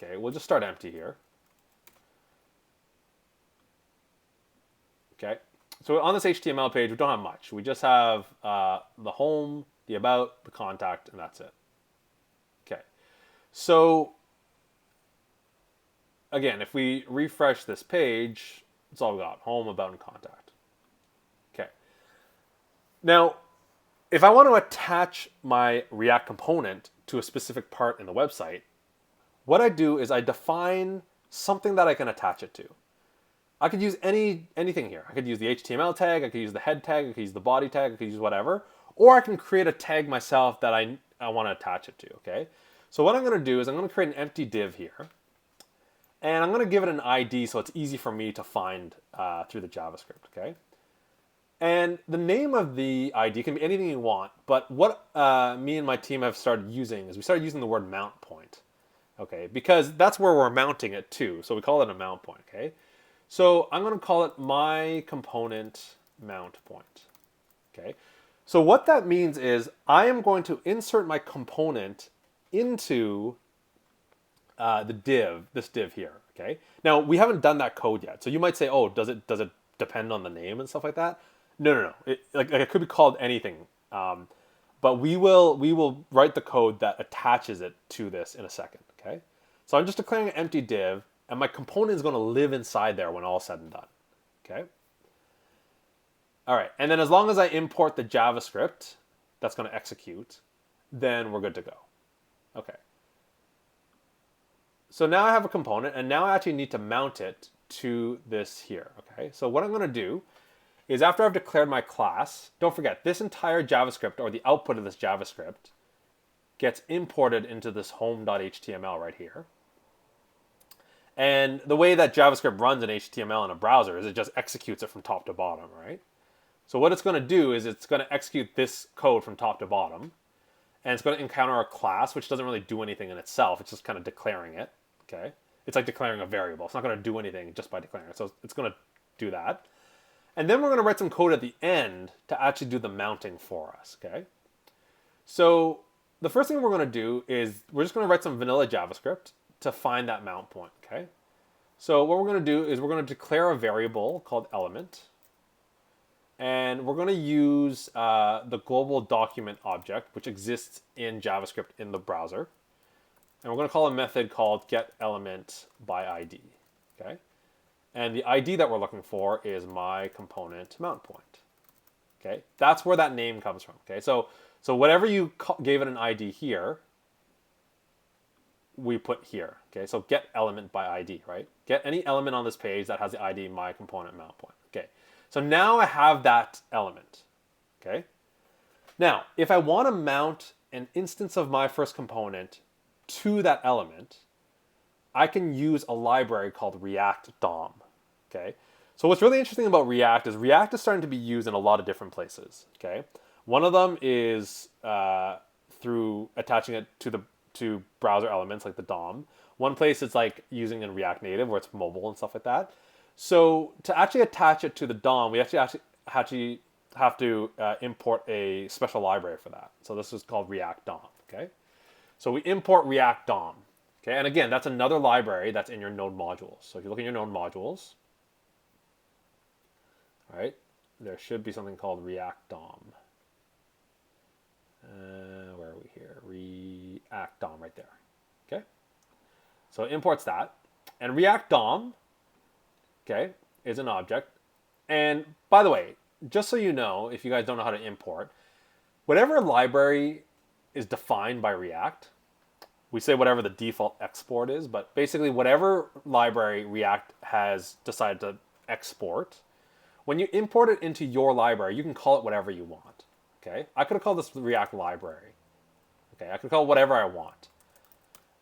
[SPEAKER 1] Okay, we'll just start empty here. Okay, so on this HTML page, we don't have much. We just have the home, the about, the contact, and that's it. Okay, so again, if we refresh this page, it's all we got, home, about, and contact. Okay. Now, if I want to attach my React component to a specific part in the website, what I do is I define something that I can attach it to. I could use anything here. I could use the HTML tag, I could use the head tag, I could use the body tag, I could use whatever. Or I can create a tag myself that I want to attach it to, okay? So what I'm going to do is I'm going to create an empty div here. And I'm going to give it an ID so it's easy for me to find through the JavaScript, okay? And the name of the ID can be anything you want, but what me and my team have started using is we started using the word mount point, okay? Because that's where we're mounting it to, so we call it a mount point, okay? So I'm going to call it my component mount point, okay? So what that means is I am going to insert my component into this div here, okay? Now, we haven't done that code yet, so you might say, oh, does it depend on the name and stuff like that? No. It could be called anything, but we will write the code that attaches it to this in a second, okay? So I'm just declaring an empty div, and my component is going to live inside there when all is said and done, okay? All right, and then as long as I import the JavaScript that's going to execute, then we're good to go. Okay. So now I have a component, and now I actually need to mount it to this here, okay? So what I'm going to do is after I've declared my class, don't forget, this entire JavaScript, or the output of this JavaScript, gets imported into this home.html right here. And the way that JavaScript runs in HTML in a browser is it just executes it from top to bottom, right? So what it's going to do is it's going to execute this code from top to bottom, and it's going to encounter a class, which doesn't really do anything in itself. It's just kind of declaring it, okay? It's like declaring a variable. It's not going to do anything just by declaring it. So it's going to do that. And then we're going to write some code at the end to actually do the mounting for us, okay? So the first thing we're going to do is we're just going to write some vanilla JavaScript to find that mount point, okay? So what we're going to do is we're going to declare a variable called element, and we're going to use the global document object, which exists in JavaScript in the browser. And we're going to call a method called getElementById, okay? And the ID that we're looking for is my component mount point, okay? That's where that name comes from, okay? So whatever you gave it an ID here, we put here, okay? So getElementById, right? Get any element on this page that has the ID my component mount point, okay? So now I have that element, okay? Now, if I want to mount an instance of my first component to that element, I can use a library called React DOM, okay? So what's really interesting about React is starting to be used in a lot of different places, okay? One of them is through attaching it to browser elements like the DOM. One place it's like using in React Native where it's mobile and stuff like that. So to actually attach it to the DOM, we actually have to import a special library for that. So this is called React DOM. Okay, so we import React DOM. Okay, and again, that's another library that's in your Node modules. So if you look in your Node modules, right, there should be something called React DOM. Where are we here? React DOM right there. Okay, so it imports that, and React DOM, okay, is an object. And by the way, just so you know, if you guys don't know how to import, whatever library is defined by React, we say whatever the default export is, but basically whatever library React has decided to export, when you import it into your library, you can call it whatever you want. Okay, I could have called this React library. Okay, I could call it whatever I want.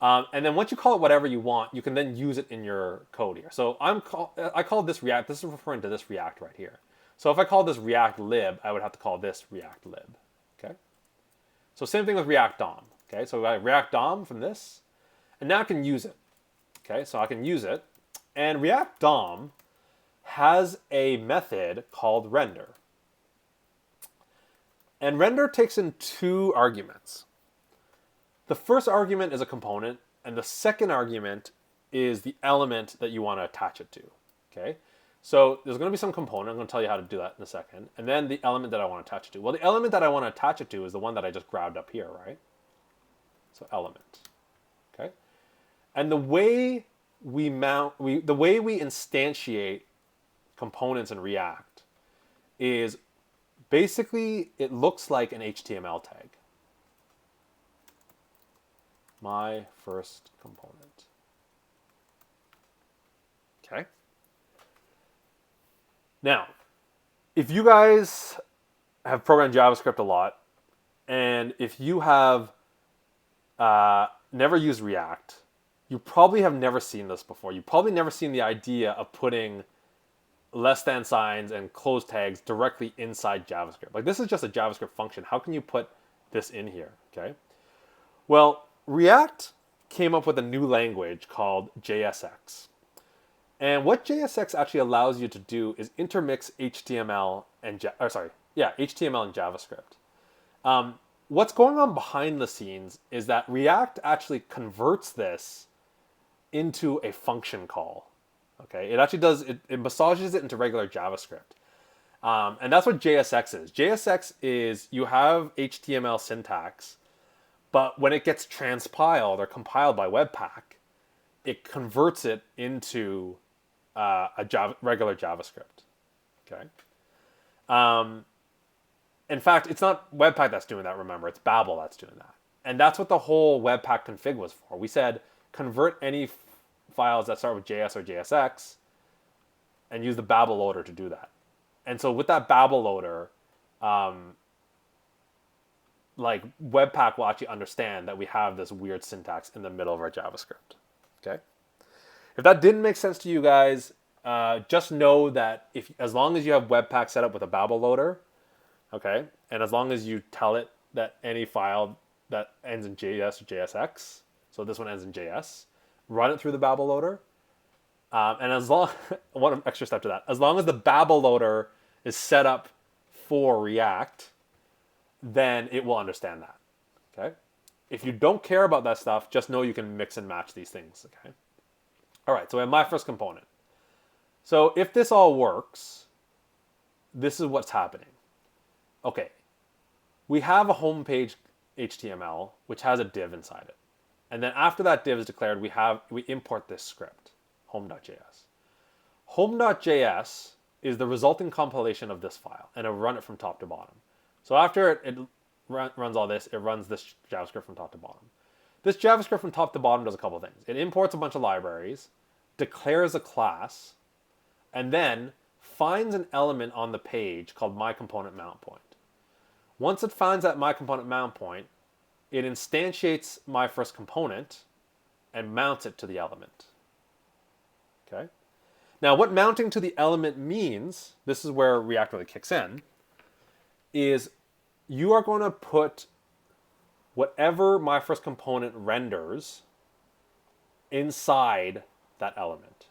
[SPEAKER 1] And then once you call it whatever you want, you can then use it in your code here. So I call this React. This is referring to this React right here. So if I call this React lib, I would have to call this React lib. Okay. So same thing with React DOM. Okay. So I have React DOM from this, and now I can use it. Okay. So I can use it, and React DOM has a method called render. And render takes in two arguments. The first argument is a component, and the second argument is the element that you want to attach it to. Okay, so there's going to be some component. I'm going to tell you how to do that in a second, and then the element that I want to attach it to. Well, the element that I want to attach it to is the one that I just grabbed up here, right? So element. Okay, and the way we instantiate components in React is basically it looks like an HTML tag. My first component. Okay. Now, if you guys have programmed JavaScript a lot, and if you have never used React, you probably have never seen this before. You've probably never seen the idea of putting less than signs and close tags directly inside JavaScript. Like, this is just a JavaScript function. How can you put this in here? Okay. Well, React came up with a new language called JSX. And what JSX actually allows you to do is intermix HTML and HTML and JavaScript. What's going on behind the scenes is that React actually converts this into a function call. Okay, it actually does, it massages it into regular JavaScript. And that's what JSX is. JSX is you have HTML syntax, but when it gets transpiled or compiled by Webpack, it converts it into regular JavaScript. Okay. In fact, it's not Webpack that's doing that, remember. It's Babel that's doing that. And that's what the whole Webpack config was for. We said convert any files that start with JS or JSX and use the Babel loader to do that. And so with that Babel loader, like Webpack will actually understand that we have this weird syntax in the middle of our JavaScript. Okay. If that didn't make sense to you guys, just know that as long as you have Webpack set up with a Babel loader, okay, and as long as you tell it that any file that ends in JS or JSX, so this one ends in JS, run it through the Babel loader, and as long one extra step to that, as long as the Babel loader is set up for React, then it will understand that. Okay. If you don't care about that stuff, just know you can mix and match these things. Okay. All right. So we have my first component. So if this all works, this is what's happening. Okay. We have a home page HTML which has a div inside it, and then after that div is declared, we import this script, home.js. Home.js is the resulting compilation of this file, and it'll run it from top to bottom. So after it runs all this, it runs this JavaScript from top to bottom. This JavaScript from top to bottom does a couple of things. It imports a bunch of libraries, declares a class, and then finds an element on the page called myComponentMountPoint. Once it finds that myComponentMountPoint, it instantiates my first component and mounts it to the element. Okay. Now, what mounting to the element means, this is where React really kicks in, is you are going to put whatever my first component renders inside that element.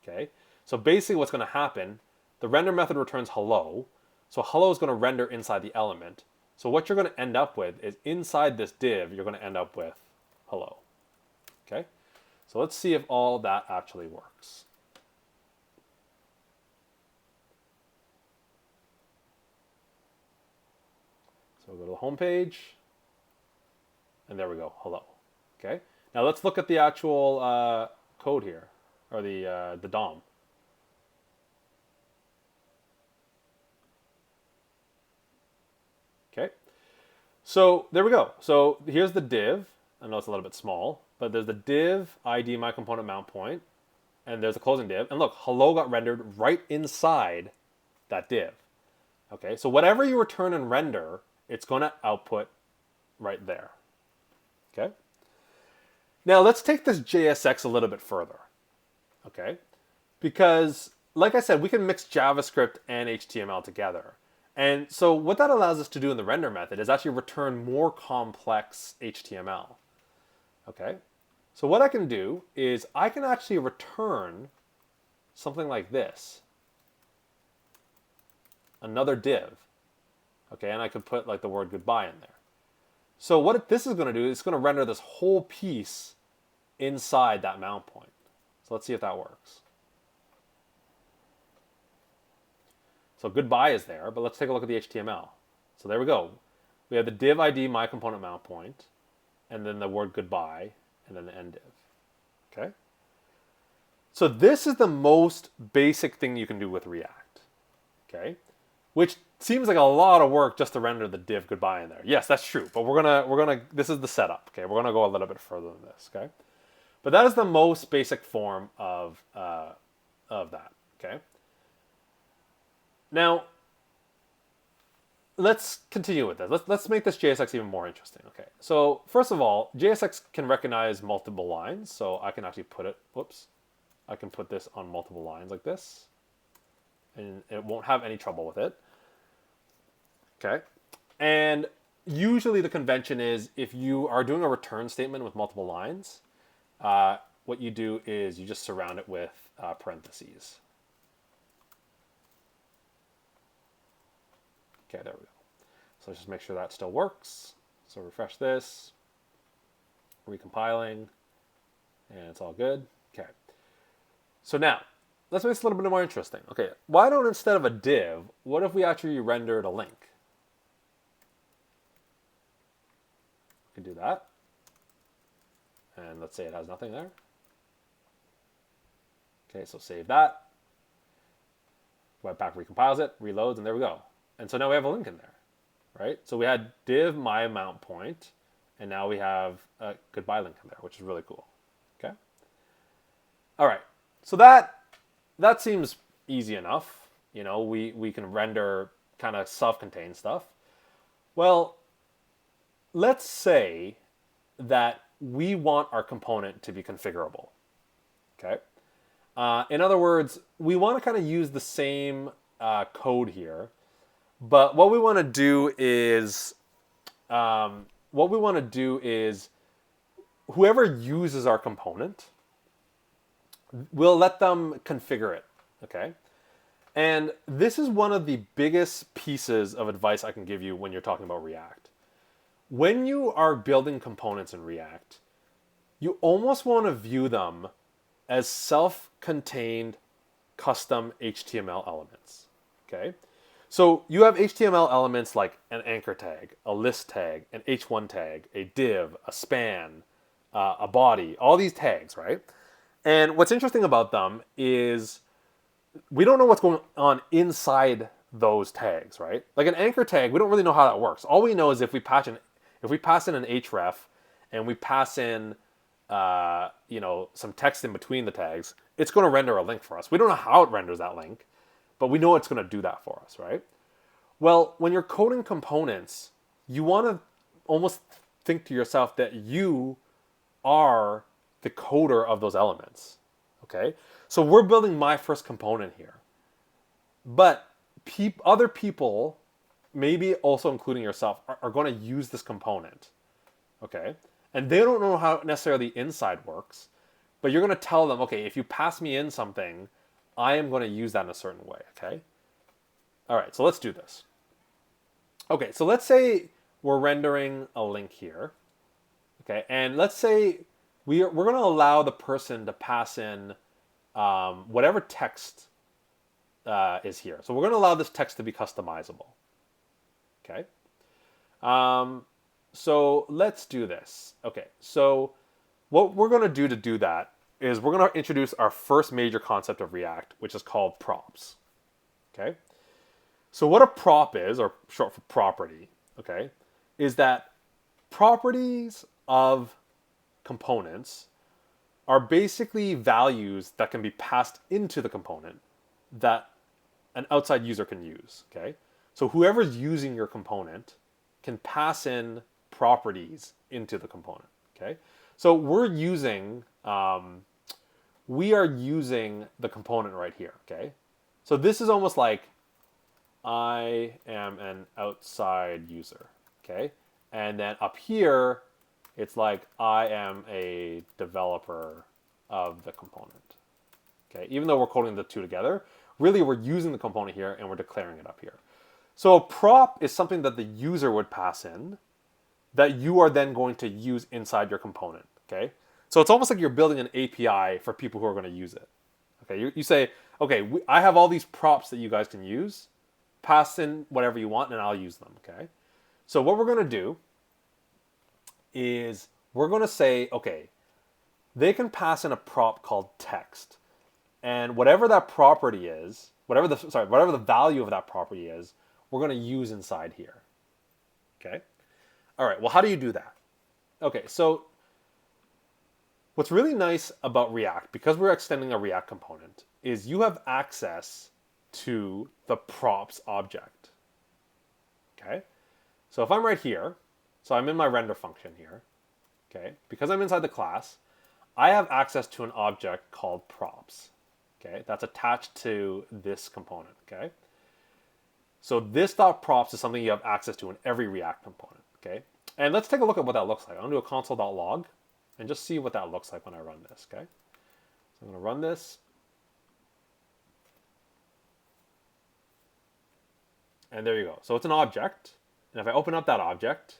[SPEAKER 1] Okay? So basically what's going to happen, the render method returns hello. So hello is going to render inside the element. So what you're going to end up with is inside this div, you're going to end up with hello. Okay? So let's see if all that actually works. So we'll go to the home page, and there we go, hello. Okay? Now let's look at the actual code here, or the DOM. Okay? So there we go. So here's the div. I know it's a little bit small, but there's the div ID my component mount point, and there's a closing div. And look, hello got rendered right inside that div. Okay, so whatever you return and render, it's going to output right there. Okay. Now let's take this JSX a little bit further. Okay, because like I said, we can mix JavaScript and HTML together. And so what that allows us to do in the render method is actually return more complex HTML. Okay, so what I can do is I can actually return something like this. Another div. Okay, and I could put like the word goodbye in there. So what this is going to do is it's going to render this whole piece inside that mount point. So let's see if that works. So goodbye is there, but let's take a look at the HTML. So there we go. We have the div ID my component mount point, and then the word goodbye, and then the end div. Okay? So this is the most basic thing you can do with React. Okay? Which seems like a lot of work just to render the div goodbye in there. Yes, that's true, but we're gonna this is the setup. Okay, we're gonna go a little bit further than this. Okay, but that is the most basic form of that. Okay. Now let's continue with this. Let's make this JSX even more interesting. Okay, so first of all, JSX can recognize multiple lines, so I can actually put it. Whoops, I can put this on multiple lines like this, and it won't have any trouble with it. Okay, and usually the convention is if you are doing a return statement with multiple lines, what you do is you just surround it with parentheses. Okay, there we go. So let's just make sure that still works. So refresh this, recompiling, and it's all good. Okay, so now let's make this a little bit more interesting. Okay, why don't instead of a div, what if we actually rendered a link? We can do that. And let's say it has nothing there. Okay, so save that. Webpack recompiles it, reloads, and there we go. And so now we have a link in there, right? So we had div my mount point, and now we have a goodbye link in there, which is really cool. Okay. All right. So that seems easy enough. You know, we can render kind of self-contained stuff. Well, let's say that we want our component to be configurable. Okay. In other words, we want to kind of use the same code here, but what we want to do is whoever uses our component, we'll let them configure it. Okay. And this is one of the biggest pieces of advice I can give you when you're talking about React. When you are building components in React, you almost want to view them as self-contained custom HTML elements. Okay? So you have HTML elements like an anchor tag, a list tag, an h1 tag, a div, a span, a body, all these tags, right? And what's interesting about them is we don't know what's going on inside those tags, right? Like an anchor tag, we don't really know how that works. All we know is if we pass in an href and we pass in some text in between the tags, it's going to render a link for us. We don't know how it renders that link, but we know it's going to do that for us, right? Well, when you're coding components, you want to almost think to yourself that you are the coder of those elements, okay? So we're building my first component here, but other people, maybe also including yourself, are going to use this component, okay? And they don't know how necessarily the inside works, but you're going to tell them, okay, if you pass me in something, I am going to use that in a certain way, okay? All right, so let's do this. Okay, so let's say we're rendering a link here. Okay, and let's say we're going to allow the person to pass in whatever text is here. So we're going to allow this text to be customizable. Okay. So let's do this. Okay, so what we're going to do that is we're going to introduce our first major concept of React, which is called props. Okay. So what a prop is, or short for property, okay, is that properties of components are basically values that can be passed into the component that an outside user can use, okay? So whoever's using your component can pass in properties into the component, okay? So we are using the component right here, okay? So this is almost like I am an outside user, okay? And then up here, it's like I am a developer of the component, okay? Even though we're coding the two together, really we're using the component here and we're declaring it up here. So a prop is something that the user would pass in that you are then going to use inside your component, okay? So it's almost like you're building an API for people who are going to use it, okay? You say, okay, I have all these props that you guys can use. Pass in whatever you want and I'll use them, okay? So what we're going to do is we're going to say, okay, they can pass in a prop called text. And whatever that property is, whatever the value of that property is, we're going to use inside here. Okay? All right, well, how do you do that? Okay, so what's really nice about React, because we're extending a React component, is you have access to the props object. Okay? So if I'm right here, so I'm in my render function here, okay? Because I'm inside the class, I have access to an object called props, okay? That's attached to this component, okay? So this .props is something you have access to in every React component, okay? And let's take a look at what that looks like. I'm gonna do a console.log and just see what that looks like when I run this, okay? So I'm gonna run this. And there you go. So it's an object. And if I open up that object,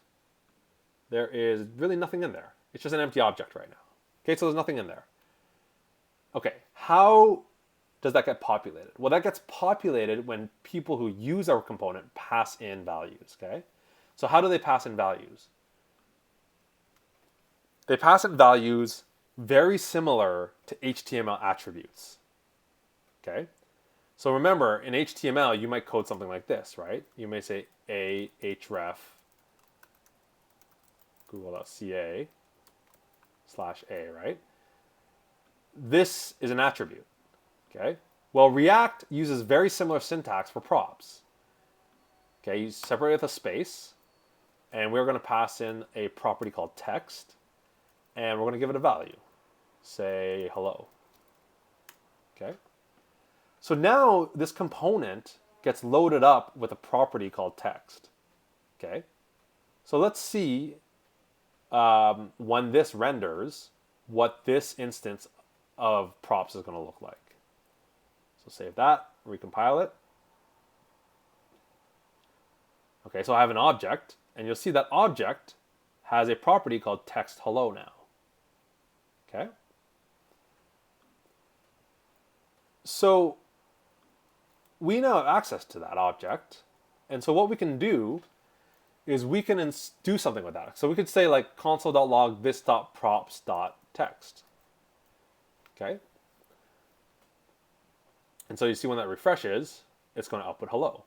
[SPEAKER 1] there is really nothing in there. It's just an empty object right now. Okay, so there's nothing in there. Okay, how does that get populated? Well, that gets populated when people who use our component pass in values, okay? So how do they pass in values? They pass in values very similar to HTML attributes, okay? So remember, in HTML, you might code something like this, right? You may say href google.ca/a, right? This is an attribute, okay? Well, React uses very similar syntax for props. Okay, you separate with a space, and we're going to pass in a property called text, and we're going to give it a value. Say hello, okay? So now this component gets loaded up with a property called text, okay? So let's see when this renders what this instance of props is going to look like. So save that, recompile it. Okay, so I have an object, and you'll see that object has a property called text hello now, okay? So we now have access to that object. And so what we can do is we can do something with that. So we could say like console.log this.props.text. Okay? And so you see when that refreshes, it's going to output hello.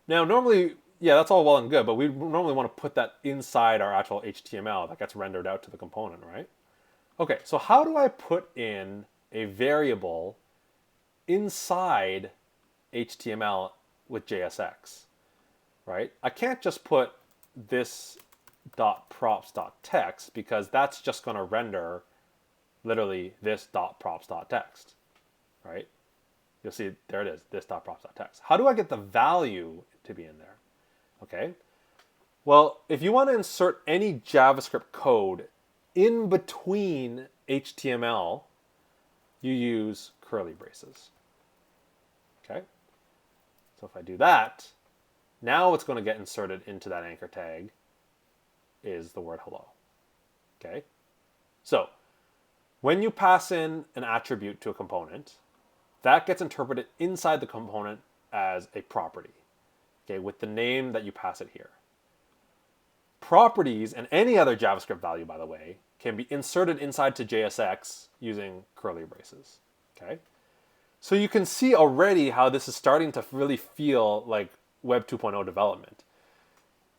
[SPEAKER 1] Now normally, yeah, that's all well and good, but we normally want to put that inside our actual HTML that gets rendered out to the component, right? Okay, so how do I put in a variable inside HTML with JSX, right? I can't just put this .props.text because that's just going to render literally this .props.text, right? You'll see there it is, this .props.text. How do I get the value to be in there? Okay, well, if you want to insert any JavaScript code in between HTML, you use curly braces. Okay, So if I do that, now what's going to get inserted into that anchor tag is the word hello. Okay? So when you pass in an attribute to a component, that gets interpreted inside the component as a property, okay, with the name that you pass it here. Properties and any other JavaScript value, by the way, can be inserted inside to JSX using curly braces, okay? So you can see already how this is starting to really feel like Web 2.0 development.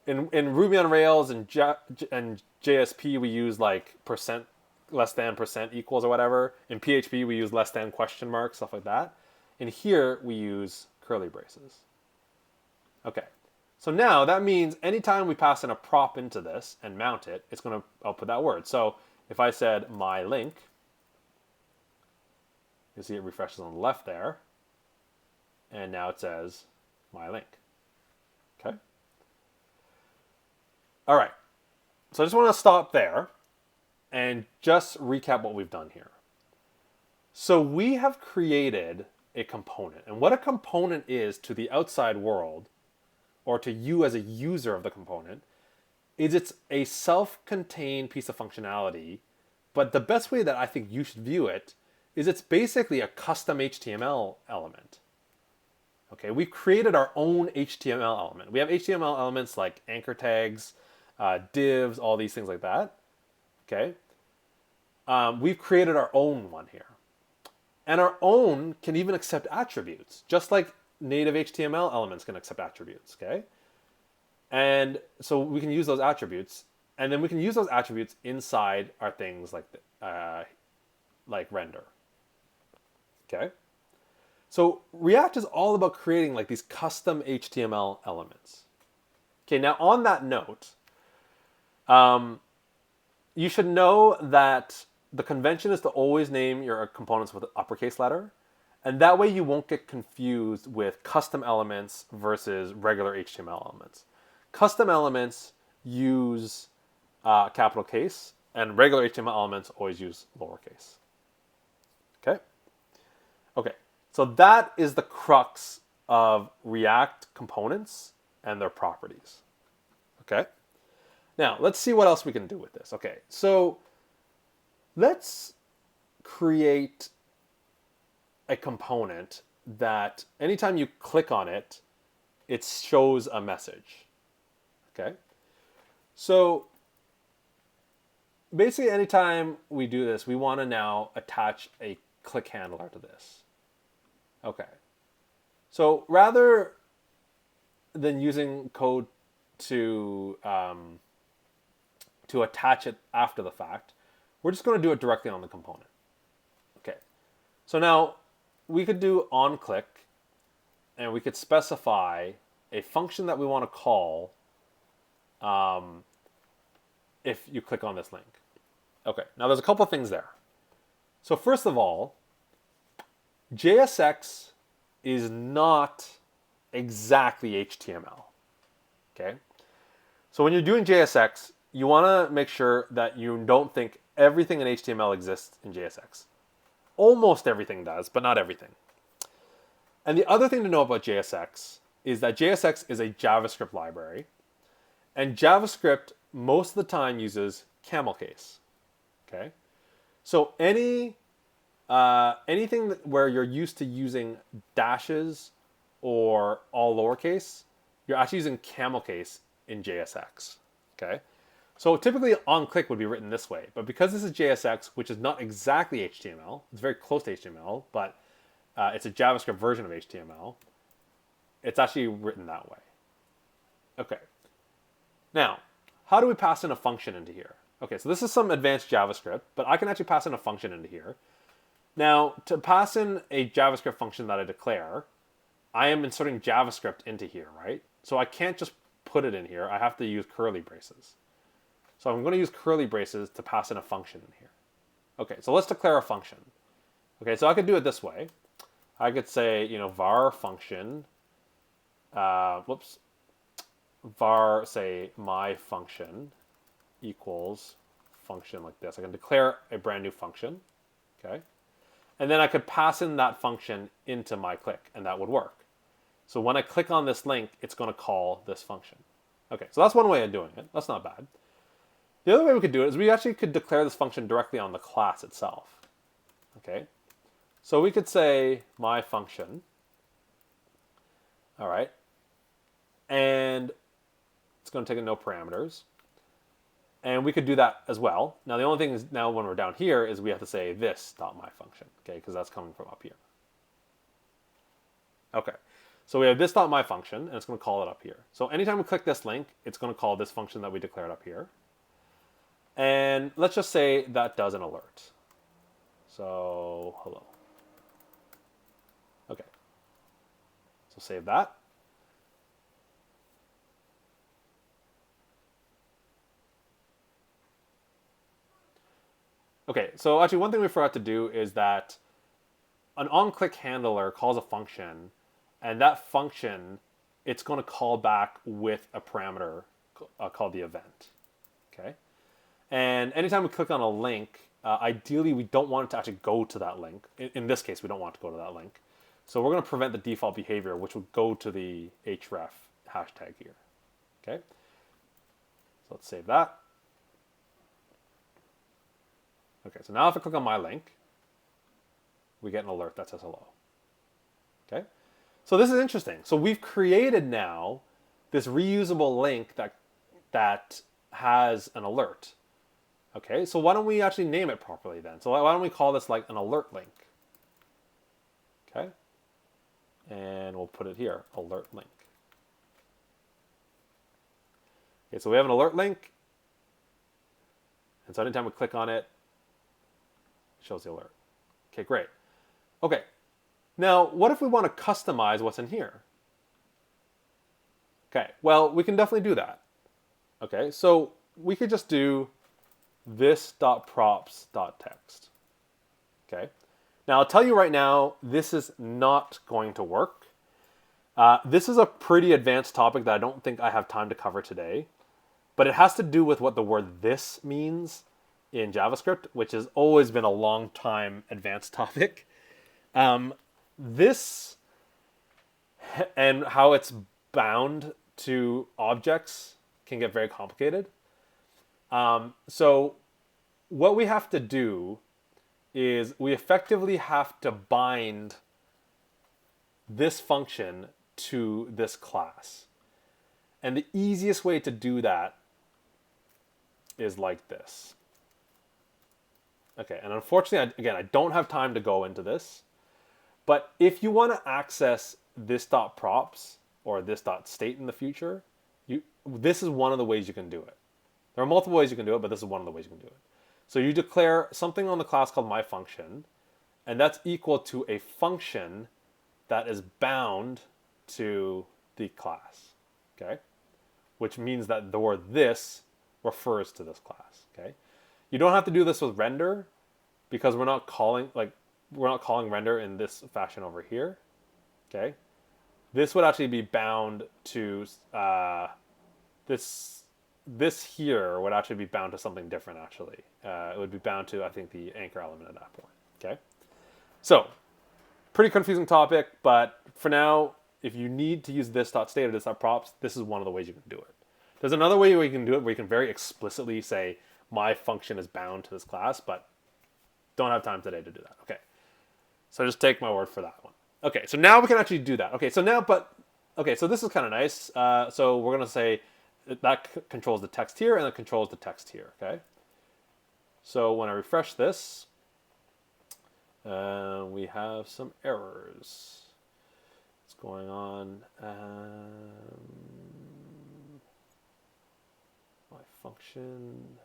[SPEAKER 1] In Ruby on Rails and JSP, we use like percent less than percent equals or whatever. In PHP, we use less than question mark, stuff like that. And here, we use curly braces. Okay, so now that means anytime we pass in a prop into this and mount it, it's going to output that word. So if I said my link, you see it refreshes on the left there. And now it says my link. Okay. All right. So I just want to stop there and just recap what we've done here. So we have created a component. And what a component is to the outside world, or to you as a user of the component, is it's a self-contained piece of functionality. But the best way that I think you should view it is it's basically a custom HTML element. Okay, we've created our own HTML element. We have HTML elements like anchor tags, divs, all these things like that. Okay, we've created our own one here. And our own can even accept attributes, just like native HTML elements can accept attributes, okay? And so we can use those attributes, and then we can use those attributes inside our things like render, okay? So React is all about creating like these custom HTML elements. Okay, now on that note, you should know that the convention is to always name your components with an uppercase letter. And that way you won't get confused with custom elements versus regular HTML elements. Custom elements use capital case, and regular HTML elements always use lowercase. Okay? Okay, so that is the crux of React components and their properties. Okay? Now, let's see what else we can do with this. Okay, so let's create a component that anytime you click on it, it shows a message. Okay? So basically anytime we do this, we want to now attach a click handler to this. Okay. So rather than using code to attach it after the fact, we're just going to do it directly on the component. Okay. So now we could do onClick, and we could specify a function that we want to call if you click on this link. Okay, now there's a couple of things there. So first of all, JSX is not exactly HTML. Okay? So when you're doing JSX, you want to make sure that you don't think everything in HTML exists in JSX. Almost everything does, but not everything. And the other thing to know about JSX is that JSX is a JavaScript library, and JavaScript most of the time uses camel case. Okay, so anything where you're used to using dashes or all lowercase, you're actually using camel case in JSX. Okay, so typically onClick would be written this way, but because this is JSX, which is not exactly HTML, it's very close to HTML, but it's a JavaScript version of HTML, it's actually written that way. Okay. Now, how do we pass in a function into here? Okay, so this is some advanced JavaScript, but I can actually pass in a function into here. Now, to pass in a JavaScript function that I declare, I am inserting JavaScript into here, right? So I can't just put it in here. I have to use curly braces. So I'm going to use curly braces to pass in a function in here. Okay, so let's declare a function. Okay, so I could do it this way. I could say, var function, var, say, my function equals function like this. I can declare a brand new function, okay? And then I could pass in that function into my click, and that would work. So when I click on this link, it's going to call this function. Okay, so that's one way of doing it. That's not bad. The other way we could do it is we actually could declare this function directly on the class itself. Okay, so we could say my function. All right, and it's going to take no parameters. And we could do that as well. Now the only thing is now when we're down here is we have to say this dot my function, okay, because that's coming from up here. Okay, so we have this dot my function, and it's going to call it up here. So anytime we click this link, it's going to call this function that we declared up here. And let's just say that does an alert. So hello. Okay, so save that. Okay, so actually one thing we forgot to do is that an on-click handler calls a function, and that function, it's going to call back with a parameter called the event. Okay, and anytime we click on a link, ideally we don't want it to actually go to that link. In this case, we don't want it to go to that link. So we're going to prevent the default behavior, which would go to the href hashtag here. Okay, so let's save that. Okay, so now if I click on my link, we get an alert that says hello. Okay, so this is interesting. So we've created now this reusable link that has an alert. Okay, so why don't we actually name it properly then? So why don't we call this like an alert link? Okay, and we'll put it here, alert link. Okay, so we have an alert link, and so anytime we click on it, it shows the alert. Okay, great. Okay, now what if we want to customize what's in here? Okay, well, we can definitely do that. Okay, so we could just do this.props.text. Okay, now I'll tell you right now, this is not going to work. This is a pretty advanced topic that I don't think I have time to cover today, but it has to do with what the word this means in JavaScript, which has always been a long time advanced topic. This and how it's bound to objects can get very complicated. So what we have to do is we effectively have to bind this function to this class. And the easiest way to do that is like this. Okay, and unfortunately, again, I don't have time to go into this, but if you want to access this .props or this .state in the future, this is one of the ways you can do it. There are multiple ways you can do it, but this is one of the ways you can do it. So you declare something on the class called myFunction, and that's equal to a function that is bound to the class, okay? Which means that the word this refers to this class, okay? You don't have to do this with render because we're not calling render in this fashion over here. Okay, this would actually be bound to this here would actually be bound to something different. Actually, it would be bound to, I think, the anchor element at that point. Okay, so pretty confusing topic, but for now, if you need to use this.state or this.props, this is one of the ways you can do it. There's another way where you can do it where you can very explicitly say my function is bound to this class, but don't have time today to do that. Okay, so just take my word for that one. Okay, so now we can actually do that. Okay, so this is kind of nice. So we're going to say that controls the text here and it controls the text here, okay? So when I refresh this, we have some errors. What's going on? My function,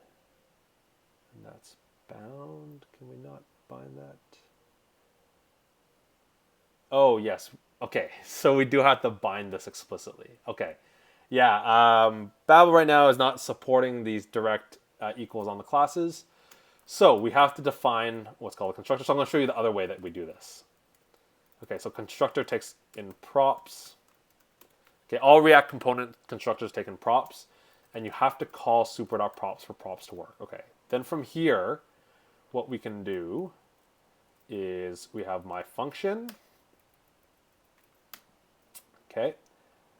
[SPEAKER 1] and that's bound. Can we not bind that? Oh, yes. Okay, so we do have to bind this explicitly. Okay. Yeah, Babel right now is not supporting these direct equals on the classes. So we have to define what's called a constructor. So I'm going to show you the other way that we do this. Okay, so constructor takes in props. Okay, all React component constructors take in props. And you have to call super.props for props to work. Okay, then from here, what we can do is we have my function. Okay.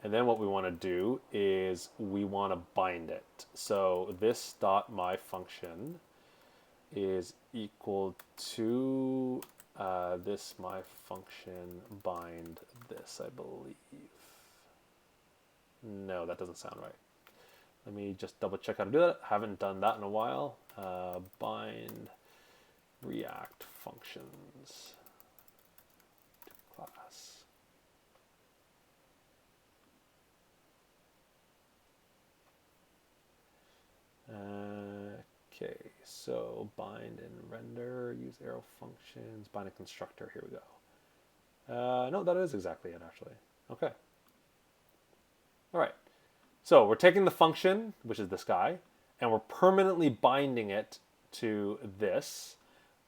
[SPEAKER 1] And then what we want to do is we want to bind it. So this dot my function is equal to this my function bind this, I believe. No, that doesn't sound right. Let me just double check how to do that. Haven't done that in a while. Bind React functions to class. Okay, so bind and render, use arrow functions, bind a constructor. Here we go. No, that is exactly it, actually. Okay. All right. So we're taking the function, which is this guy, and we're permanently binding it to this.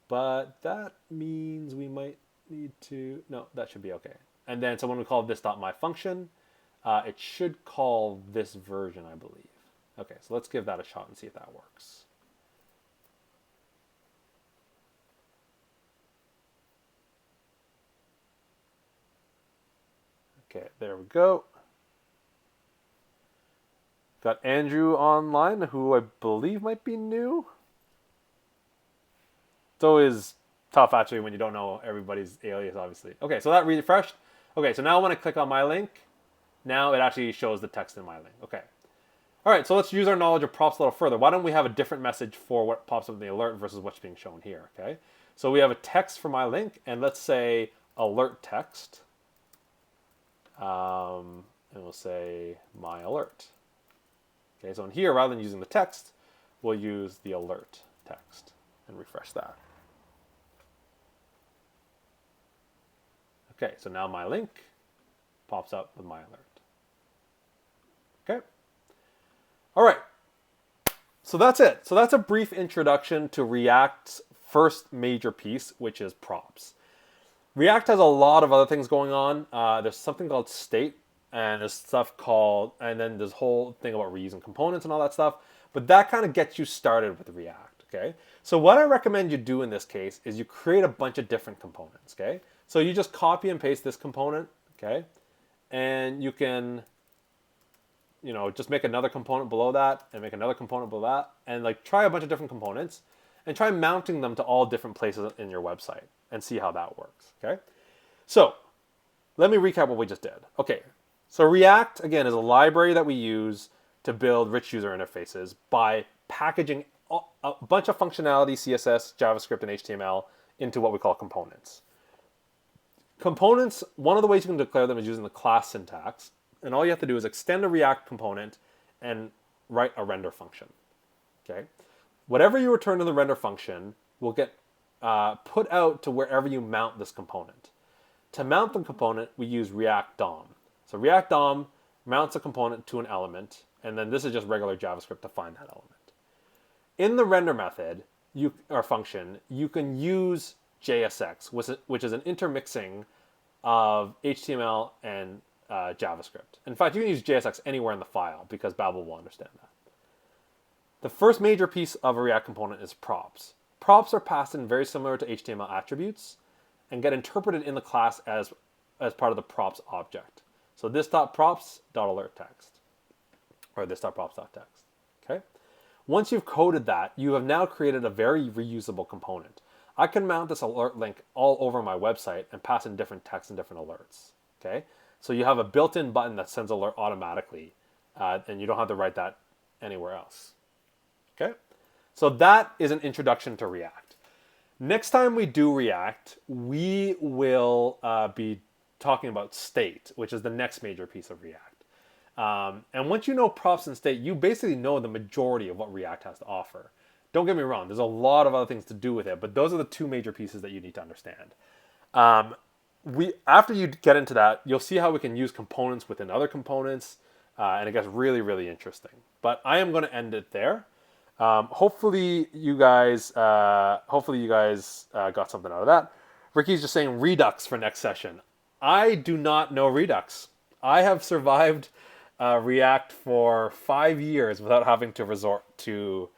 [SPEAKER 1] But that means we might need to... No, that should be okay. And then, so when we call this dot my function, it should call this version, I believe. Okay, so let's give that a shot and see if that works. Okay, there we go. Got Andrew online, who I believe might be new. It's always tough, actually, when you don't know everybody's alias, obviously. Okay, so that refreshed. Okay, so now when I click on my link, now it actually shows the text in my link. Okay. All right, so let's use our knowledge of props a little further. Why don't we have a different message for what pops up in the alert versus what's being shown here, okay? So we have a text for my link, and let's say alert text. And we'll say my alert. Okay, so in here, rather than using the text, we'll use the alert text and refresh that. Okay, so now my link pops up with my alert. Okay. All right. So that's it. So that's a brief introduction to React's first major piece, which is props. React has a lot of other things going on. There's something called state, and there's stuff called, and then there's whole thing about reusing components and all that stuff. But that kind of gets you started with React, okay? So what I recommend you do in this case is you create a bunch of different components, okay? So you just copy and paste this component, okay? And you can, you know, just make another component below that and make another component below that and like try a bunch of different components and try mounting them to all different places in your website and see how that works, okay? So let me recap what we just did. Okay, so React, again, is a library that we use to build rich user interfaces by packaging a bunch of functionality, CSS, JavaScript, and HTML into what we call components. Components, one of the ways you can declare them is using the class syntax. And all you have to do is extend a React component and write a render function, okay? Whatever you return to the render function will get put out to wherever you mount this component. To mount the component, we use React DOM. So React DOM mounts a component to an element, and then this is just regular JavaScript to find that element. In the render method, or function, you can use JSX, which is an intermixing of HTML and JavaScript. In fact, you can use JSX anywhere in the file because Babel will understand that. The first major piece of a React component is props. Props are passed in very similar to HTML attributes and get interpreted in the class as part of the props object. So this.props.alert text, or this.props.text, okay? Once you've coded that, you have now created a very reusable component. I can mount this alert link all over my website and pass in different texts and different alerts, okay? So you have a built-in button that sends alert automatically, and you don't have to write that anywhere else, okay? So that is an introduction to React. Next time we do React, we will be talking about state, which is the next major piece of React. And once you know props and state, you basically know the majority of what React has to offer. Don't get me wrong, there's a lot of other things to do with it, but those are the two major pieces that you need to understand. After you get into that, you'll see how we can use components within other components, and it gets really, really interesting. But I am going to end it there. Hopefully you guys got something out of that. Ricky's just saying Redux for next session. I do not know Redux. I have survived React for 5 years without having to resort to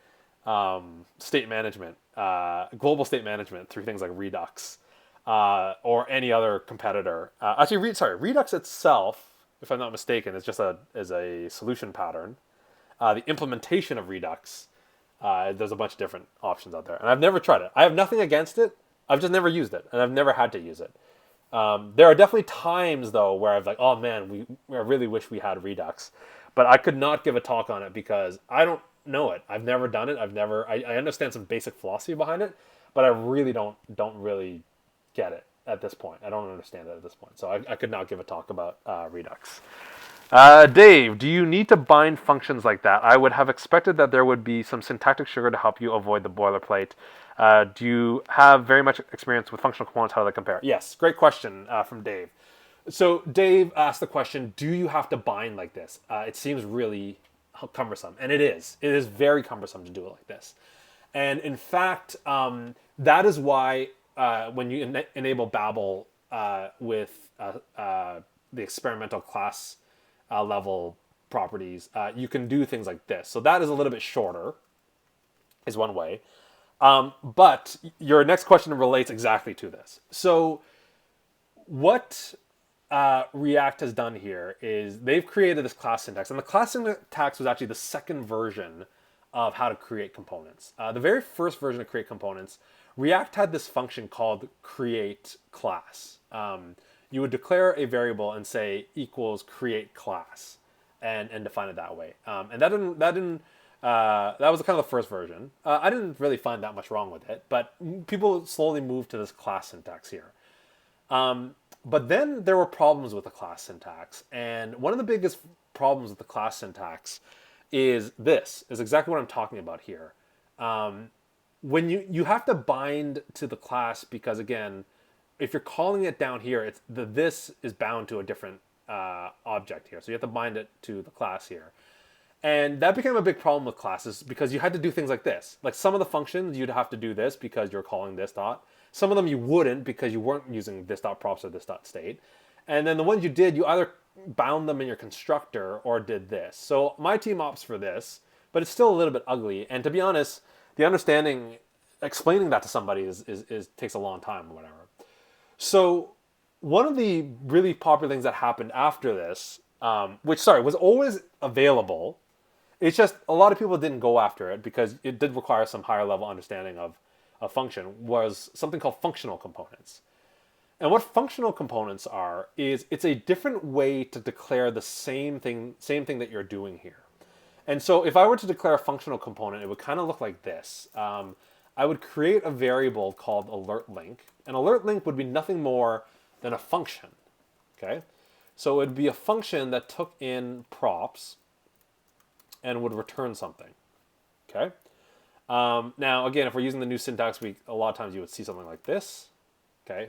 [SPEAKER 1] state management, global state management through things like Redux or any other competitor. Redux itself if I'm not mistaken, is just is a solution pattern. The implementation of Redux, there's a bunch of different options out there, and I've never tried it. I have nothing against it. I've just never used it, and I've never had to use it. There are definitely times though where I've like, oh man, I really wish we had Redux, but I could not give a talk on it because I don't know it. I've never done it. I understand some basic philosophy behind it, but I really don't really get it at this point. I don't understand it at this point, so I could not give a talk about Redux. Dave, do you need to bind functions like that? I would have expected that there would be some syntactic sugar to help you avoid the boilerplate. Do you have very much experience with functional components? How do they compare? Yes, great question from Dave. So Dave asked the question, do you have to bind like this? It seems really cumbersome, and it is. It is very cumbersome to do it like this. And in fact, that is why when you enable Babel with the experimental class level properties, you can do things like this. So that is a little bit shorter, is one way. But your next question relates exactly to this. So what React has done here is they've created this class syntax. And the class syntax was actually the second version of how to create components. The very first version of create components, React had this function called create class. You would declare a variable and say equals create class and define it that way. And that was kind of the first version. I didn't really find that much wrong with it, but people slowly moved to this class syntax here. But then there were problems with the class syntax. And one of the biggest problems with the class syntax is exactly what I'm talking about here. When you have to bind to the class because, again, if you're calling it down here, this is bound to a different object here. So you have to bind it to the class here. And that became a big problem with classes because you had to do things like this. Like some of the functions, you'd have to do this because you're calling this dot. Some of them you wouldn't because you weren't using this dot props or this dot state. And then the ones you did, you either bound them in your constructor or did this. So my team opts for this, but it's still a little bit ugly. And to be honest, the explaining that to somebody is takes a long time or whatever. So one of the really popular things that happened after this, which was always available, it's just a lot of people didn't go after it because it did require some higher level understanding of a function, was something called functional components. And what functional components are is it's a different way to declare the same thing that you're doing here. And so if I were to declare a functional component, it would kind of look like this. I would create a variable called alert link. An alert link would be nothing more than a function. Okay, so it would be a function that took in props and would return something. Okay. Now, again, if we're using the new syntax, a lot of times you would see something like this. Okay.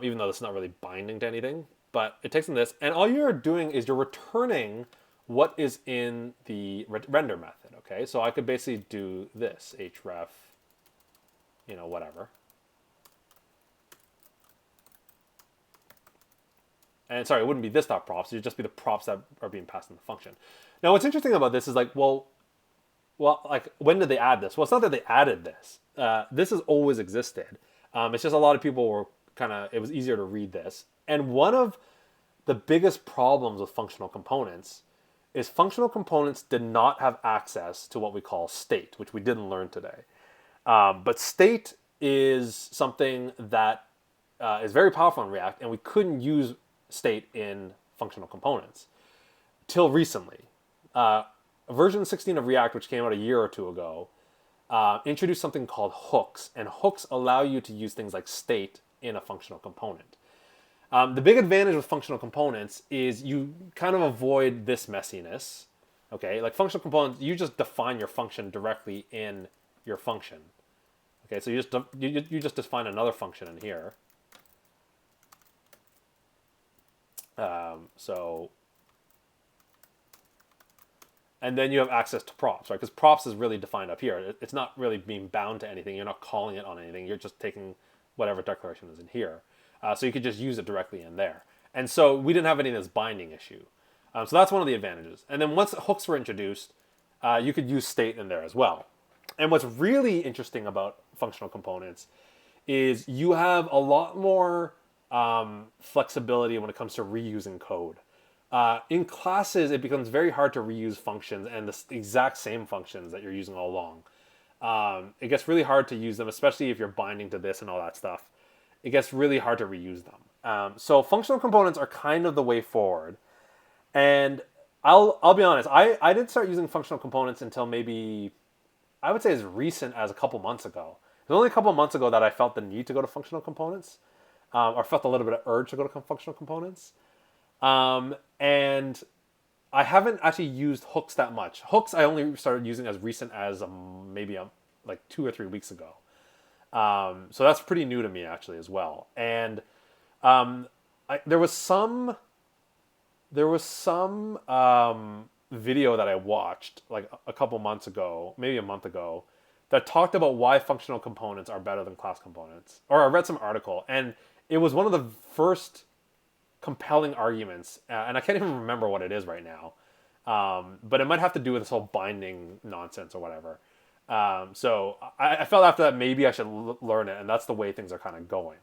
[SPEAKER 1] Even though it's not really binding to anything, but it takes in this, and all you're doing is you're returning what is in the render method. Okay. So I could basically do this href, whatever. And sorry, it wouldn't be this dot props. It would just be the props that are being passed in the function. Now, what's interesting about this is like, like when did they add this? Well, it's not that they added this. This has always existed. It's just a lot of people were it was easier to read this. And one of the biggest problems with functional components is functional components did not have access to what we call state, which we didn't learn today. But state is something that is very powerful in React, and we couldn't use state in functional components till recently. Version 16 of React, which came out a year or two ago, introduced something called hooks, and hooks allow you to use things like state in a functional component. The big advantage with functional components is you kind of avoid this messiness. Okay, like functional components, you just define your function directly in your function. Okay, so you just define another function in here. And then you have access to props, right? Because props is really defined up here. It's not really being bound to anything. You're not calling it on anything. You're just taking whatever declaration is in here. So you could just use it directly in there. And so we didn't have any of this binding issue. So that's one of the advantages. And then once hooks were introduced, you could use state in there as well. And what's really interesting about functional components is you have a lot more flexibility when it comes to reusing code. In classes, it becomes very hard to reuse functions and the exact same functions that you're using all along. It gets really hard to use them, especially if you're binding to this and all that stuff. It gets really hard to reuse them. So functional components are kind of the way forward. And I'll be honest, I didn't start using functional components until maybe I would say as recent as a couple months ago. It was only a couple months ago that I felt the need to go to functional components, or felt a little bit of urge to go to functional components. And I haven't actually used hooks that much. Hooks I only started using as recent as maybe like 2 or 3 weeks ago. So that's pretty new to me actually as well. And there was some video that I watched like a couple months ago, maybe a month ago, that talked about why functional components are better than class components. Or I read some article, and it was one of the first compelling arguments, and I can't even remember what it is right now. But it might have to do with this whole binding nonsense or whatever. So I felt after that maybe I should learn it, and that's the way things are kind of going.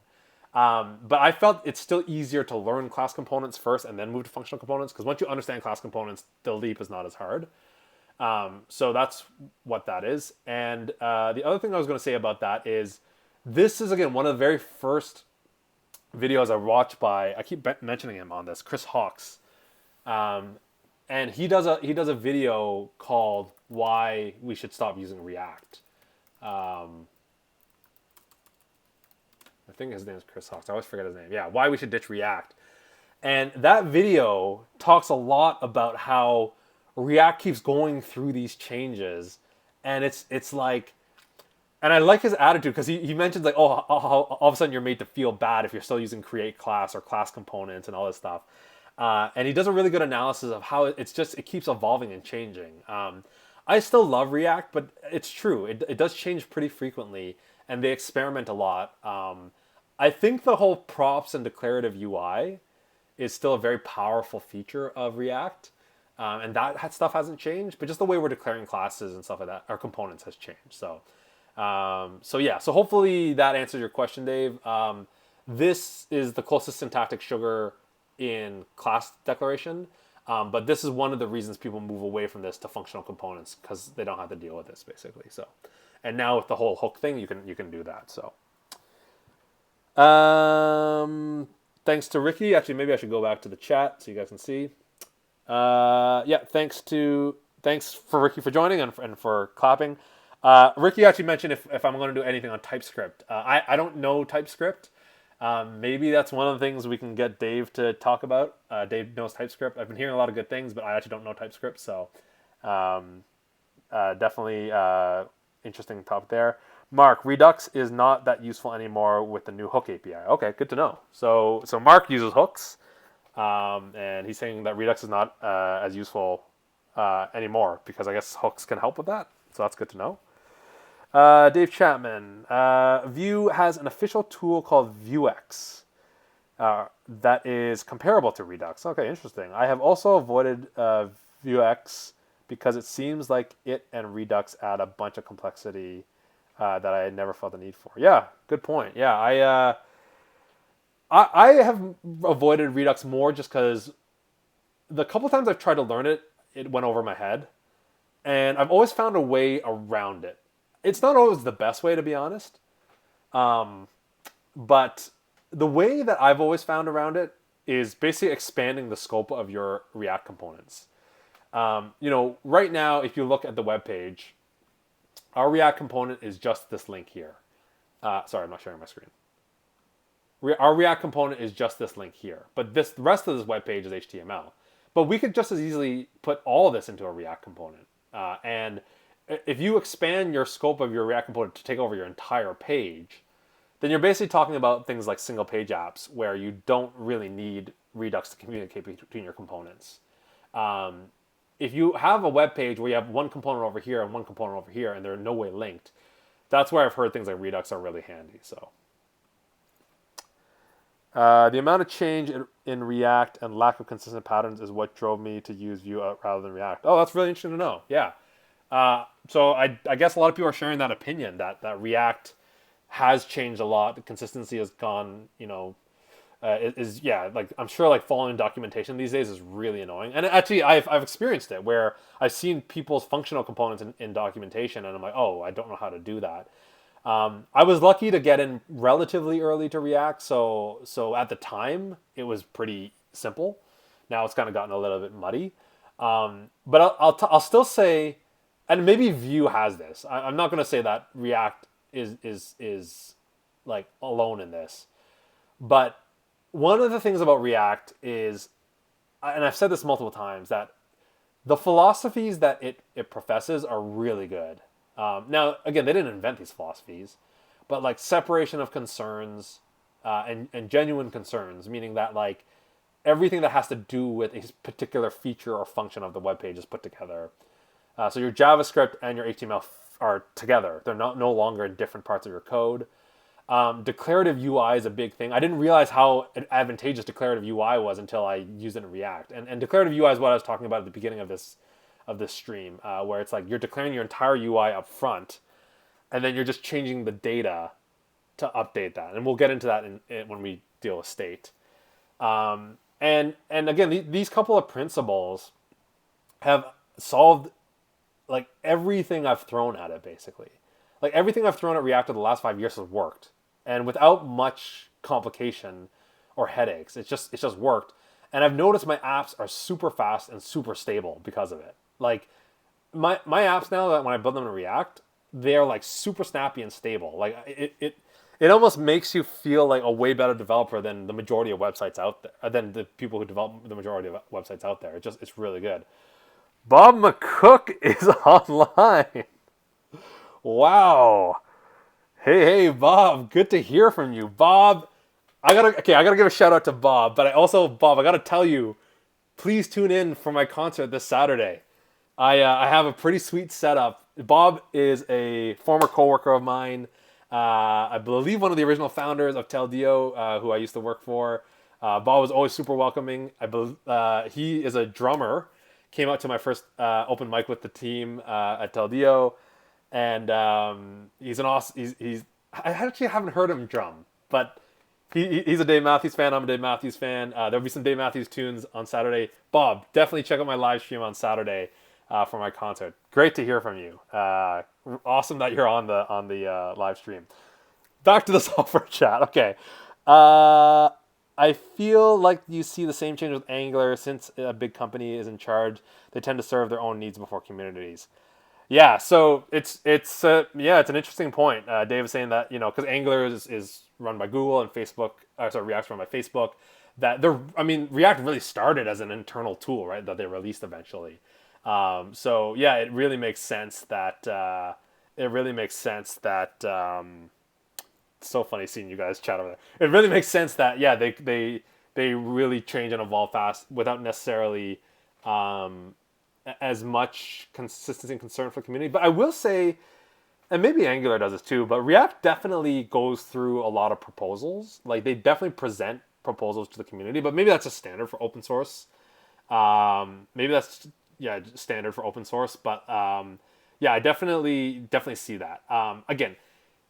[SPEAKER 1] But I felt it's still easier to learn class components first and then move to functional components, because once you understand class components, the leap is not as hard. So that's what that is. And the other thing I was going to say about that is this is, again, one of the very first videos I watched by, I keep mentioning him on this, Chris Hawkes. And he does a video called Why We Should Stop Using React. I think his name is Chris Hawkes. I always forget his name. Yeah, Why We Should Ditch React. And that video talks a lot about how React keeps going through these changes. And it's like, and I like his attitude, because he mentions like, oh, how all of a sudden you're made to feel bad if you're still using create class or class components and all this stuff. And he does a really good analysis of how it keeps evolving and changing. I still love React, but it's true. It does change pretty frequently, and they experiment a lot. I think the whole props and declarative UI is still a very powerful feature of React. And that stuff hasn't changed, but just the way we're declaring classes and stuff like that, our components has changed. So hopefully that answers your question, Dave. This is the closest syntactic sugar in class declaration, but this is one of the reasons people move away from this to functional components, because they don't have to deal with this basically. So, and now with the whole hook thing, you can do that. So, thanks to Ricky. Actually, maybe I should go back to the chat so you guys can see. Thanks for Ricky for joining and for clapping. Ricky actually mentioned if I'm going to do anything on TypeScript. I don't know TypeScript. Maybe that's one of the things we can get Dave to talk about. Dave knows TypeScript. I've been hearing a lot of good things, but I actually don't know TypeScript. So definitely interesting topic there. Mark, Redux is not that useful anymore with the new hook API. Okay, good to know. So Mark uses hooks, and he's saying that Redux is not as useful anymore, because I guess hooks can help with that. So that's good to know. Dave Chapman, Vue has an official tool called Vuex that is comparable to Redux. Okay, interesting. I have also avoided Vuex because it seems like it and Redux add a bunch of complexity that I had never felt the need for. Yeah, good point. Yeah, I have avoided Redux more just because the couple times I've tried to learn it, it went over my head. And I've always found a way around it. It's not always the best way, to be honest. But the way that I've always found around it is basically expanding the scope of your React components. Right now, if you look at the web page, our React component is just this link here. Sorry, I'm not sharing my screen. Our React component is just this link here. But the rest of this web page is HTML. But we could just as easily put all of this into a React component. And if you expand your scope of your React component to take over your entire page, then you're basically talking about things like single page apps where you don't really need Redux to communicate between your components. If you have a web page where you have one component over here and one component over here and they're in no way linked, that's where I've heard things like Redux are really handy. So the amount of change in React and lack of consistent patterns is what drove me to use Vue rather than React. Oh, that's really interesting to know. Yeah. So I guess a lot of people are sharing that opinion that React has changed a lot. The consistency has gone, like I'm sure like following documentation these days is really annoying. And actually, I've experienced it where I've seen people's functional components in documentation, and I'm like, oh, I don't know how to do that. I was lucky to get in relatively early to React, so at the time it was pretty simple. Now it's kind of gotten a little bit muddy, but I'll still say, and maybe Vue has this. I'm not going to say that React is like alone in this, but one of the things about React is, and I've said this multiple times, that the philosophies that it professes are really good. Now, again, they didn't invent these philosophies, but like separation of concerns and genuine concerns, meaning that like everything that has to do with a particular feature or function of the web page is put together. So your JavaScript and your HTML are together. They're no longer in different parts of your code. Declarative UI is a big thing. I didn't realize how advantageous declarative UI was until I used it in React. And declarative UI is what I was talking about at the beginning of this stream, where it's like you're declaring your entire UI up front, and then you're just changing the data to update that. And we'll get into that when we deal with state. And again, these couple of principles have solved like everything I've thrown at it, basically. Like everything I've thrown at React in the last 5 years has worked, and without much complication or headaches. It's just worked, and I've noticed my apps are super fast and super stable because of it. Like my apps now, that when I build them in React, they're like super snappy and stable. Like it almost makes you feel like a way better developer than the majority of websites out there, than the people who develop the majority of websites out there. It's really good. Bob McCook is online. Wow. Hey, Bob. Good to hear from you. Bob, I gotta give a shout out to Bob, but Bob, I gotta tell you, please tune in for my concert this Saturday. I have a pretty sweet setup. Bob is a former coworker of mine. I believe one of the original founders of Teldio, who I used to work for. Bob was always super welcoming. I believe he is a drummer. Came out to my first open mic with the team at Teldio. And he's an awesome. I actually haven't heard him drum, but he's a Dave Matthews fan. I'm a Dave Matthews fan. There'll be some Dave Matthews tunes on Saturday. Bob, definitely check out my live stream on Saturday for my concert. Great to hear from you. Awesome that you're on the live stream. Back to the software chat. Okay. I feel like you see the same change with Angular. Since a big company is in charge, they tend to serve their own needs before communities. Yeah, so it's an interesting point. Dave was saying that, because Angular is run by Google and Facebook, React's run by Facebook. React really started as an internal tool, right? That they released eventually. It really makes sense that it's so funny seeing you guys chat over there. It really makes sense that they really change and evolve fast without necessarily as much consistency and concern for the community. But I will say, and maybe Angular does this too, but React definitely goes through a lot of proposals. Like they definitely present proposals to the community, but maybe that's a standard for open source. Maybe that's standard for open source, but I definitely see that. Again,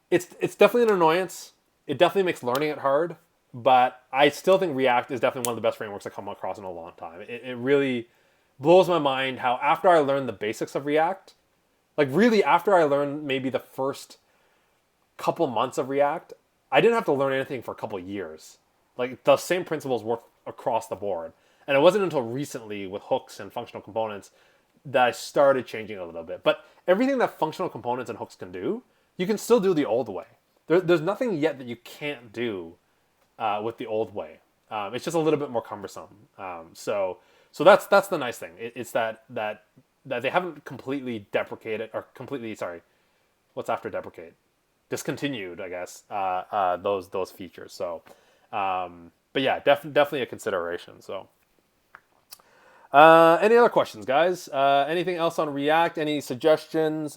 [SPEAKER 1] it's definitely an annoyance. It definitely makes learning it hard, but I still think React is definitely one of the best frameworks I've come across in a long time. It really blows my mind how after I learned the basics of React, like really after I learned maybe the first couple months of React, I didn't have to learn anything for a couple of years. Like the same principles work across the board. And it wasn't until recently with hooks and functional components that I started changing a little bit. But everything that functional components and hooks can do, you can still do the old way. There's nothing yet that you can't do with the old way. It's just a little bit more cumbersome. So that's the nice thing. It's that they haven't completely deprecated or completely, what's after deprecate? Discontinued, I guess, those features. So, but yeah, definitely a consideration. So, any other questions, guys? Anything else on React? Any suggestions?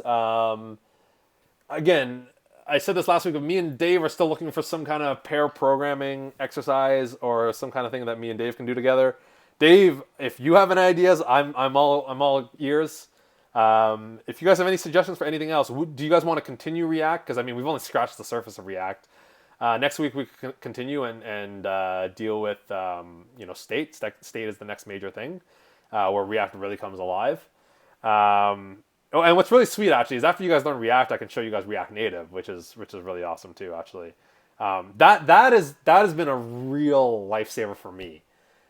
[SPEAKER 1] Again, I said this last week, but me and Dave are still looking for some kind of pair programming exercise or some kind of thing that me and Dave can do together. Dave, if you have any ideas, I'm all ears. If you guys have any suggestions for anything else, do you guys want to continue React? Because we've only scratched the surface of React. Next week we continue and deal with state. State is the next major thing where React really comes alive. And what's really sweet actually is after you guys learn React, I can show you guys React Native, which is really awesome too. Actually, that has been a real lifesaver for me.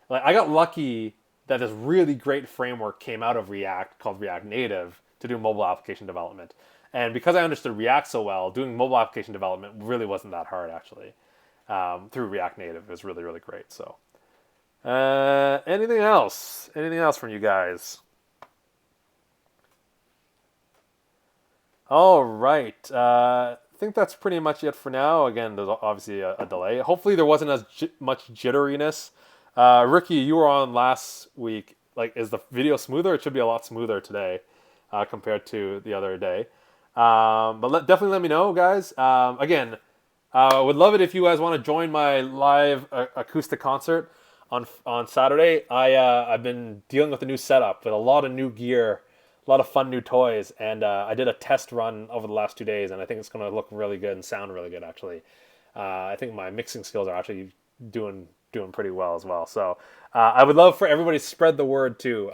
[SPEAKER 1] Like I got lucky that this really great framework came out of React called React Native to do mobile application development. And because I understood React so well, doing mobile application development really wasn't that hard actually. Through React Native, it was really, really great. So, anything else? Anything else from you guys? All right. I think that's pretty much it for now. Again, there's obviously a delay. Hopefully, there wasn't as much jitteriness. Ricky, you were on last week. Like, is the video smoother? It should be a lot smoother today compared to the other day. But definitely let me know, guys. Again, would love it if you guys want to join my live acoustic concert on Saturday. I've been dealing with a new setup with a lot of new gear, a lot of fun new toys, and I did a test run over the last 2 days, and I think it's going to look really good and sound really good. Actually, I think my mixing skills are actually doing pretty well as well. So I would love for everybody to spread the word too.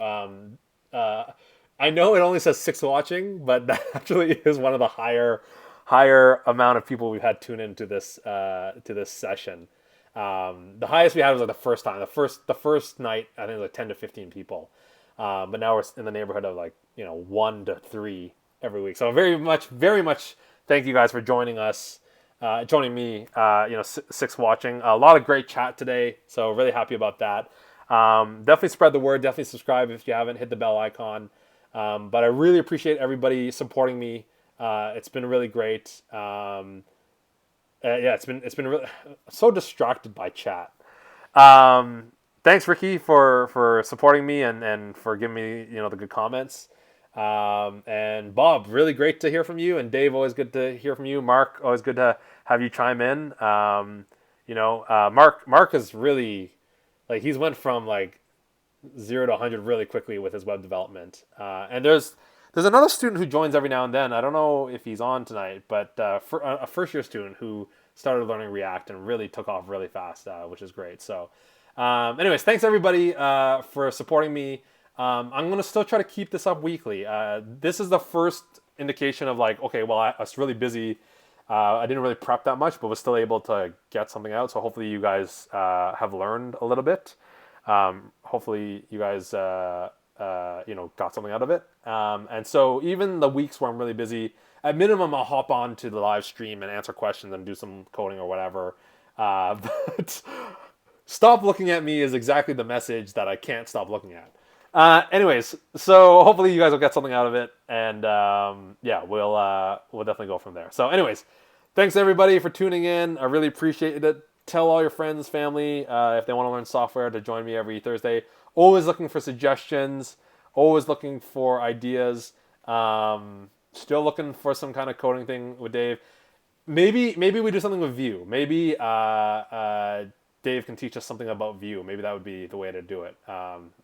[SPEAKER 1] I know it only says 6 watching, but that actually is one of the higher amount of people we've had tune into this session. The highest we had was like the first time. The first night I think it was like 10 to 15 people, but now we're in the neighborhood of like 1 to 3 every week. So very much thank you guys for joining us. Joining me, 6 watching. A lot of great chat today, so really happy about that. Definitely spread the word. Definitely subscribe if you haven't. Hit the bell icon. But I really appreciate everybody supporting me. It's been really great. It's been really so distracted by chat. Thanks, Ricky, for supporting me and for giving me the good comments. And Bob, really great to hear from you. And Dave, always good to hear from you. Mark, always good to have you chime in. Mark is really he's went from 0 to 100 really quickly with his web development. And there's another student who joins every now and then. I don't know if he's on tonight, but for a first year student who started learning React and really took off really fast, which is great. So, anyways, thanks everybody for supporting me. I'm going to still try to keep this up weekly. This is the first indication of I was really busy. I didn't really prep that much, but was still able to get something out. So hopefully you guys have learned a little bit. Hopefully you guys got something out of it. And so even the weeks where I'm really busy, at minimum I'll hop on to the live stream and answer questions and do some coding or whatever. But stop looking at me is exactly the message that I can't stop looking at. Anyways, so hopefully you guys will get something out of it, and we'll definitely go from there. So anyways, thanks everybody for tuning in. I really appreciate it. Tell all your friends, family, if they want to learn software, to join me every Thursday. Always looking for suggestions, always looking for ideas. Still looking for some kind of coding thing with Dave. Maybe we do something with Vue. Maybe Dave can teach us something about Vue. Maybe that would be the way to do it.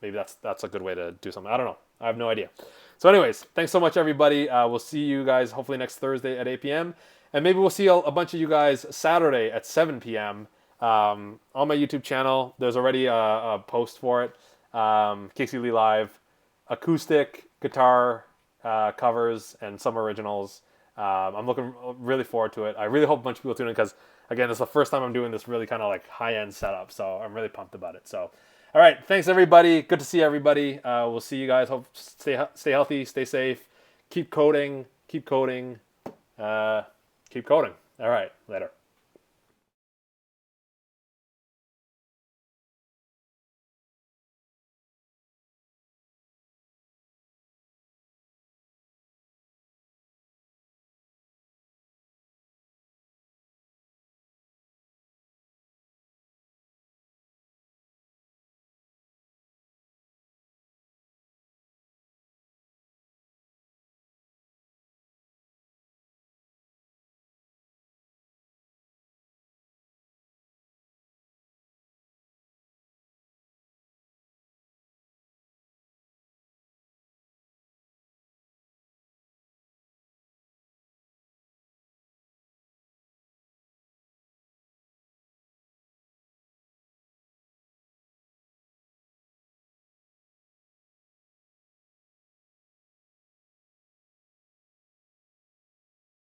[SPEAKER 1] Maybe that's a good way to do something. I don't know. I have no idea. So anyways, thanks so much, everybody. We'll see you guys hopefully next Thursday at 8 p.m. And maybe we'll see a bunch of you guys Saturday at 7 p.m. On my YouTube channel. There's already a post for it. Casey Lee Live, acoustic, guitar covers, and some originals. I'm looking really forward to it. I really hope a bunch of people tune in because, again, this is the first time I'm doing this really kind of high-end setup. So I'm really pumped about it. So, all right. Thanks, everybody. Good to see everybody. We'll see you guys. Hope stay healthy, stay safe. Keep coding. Keep coding. Keep coding. All right. Later.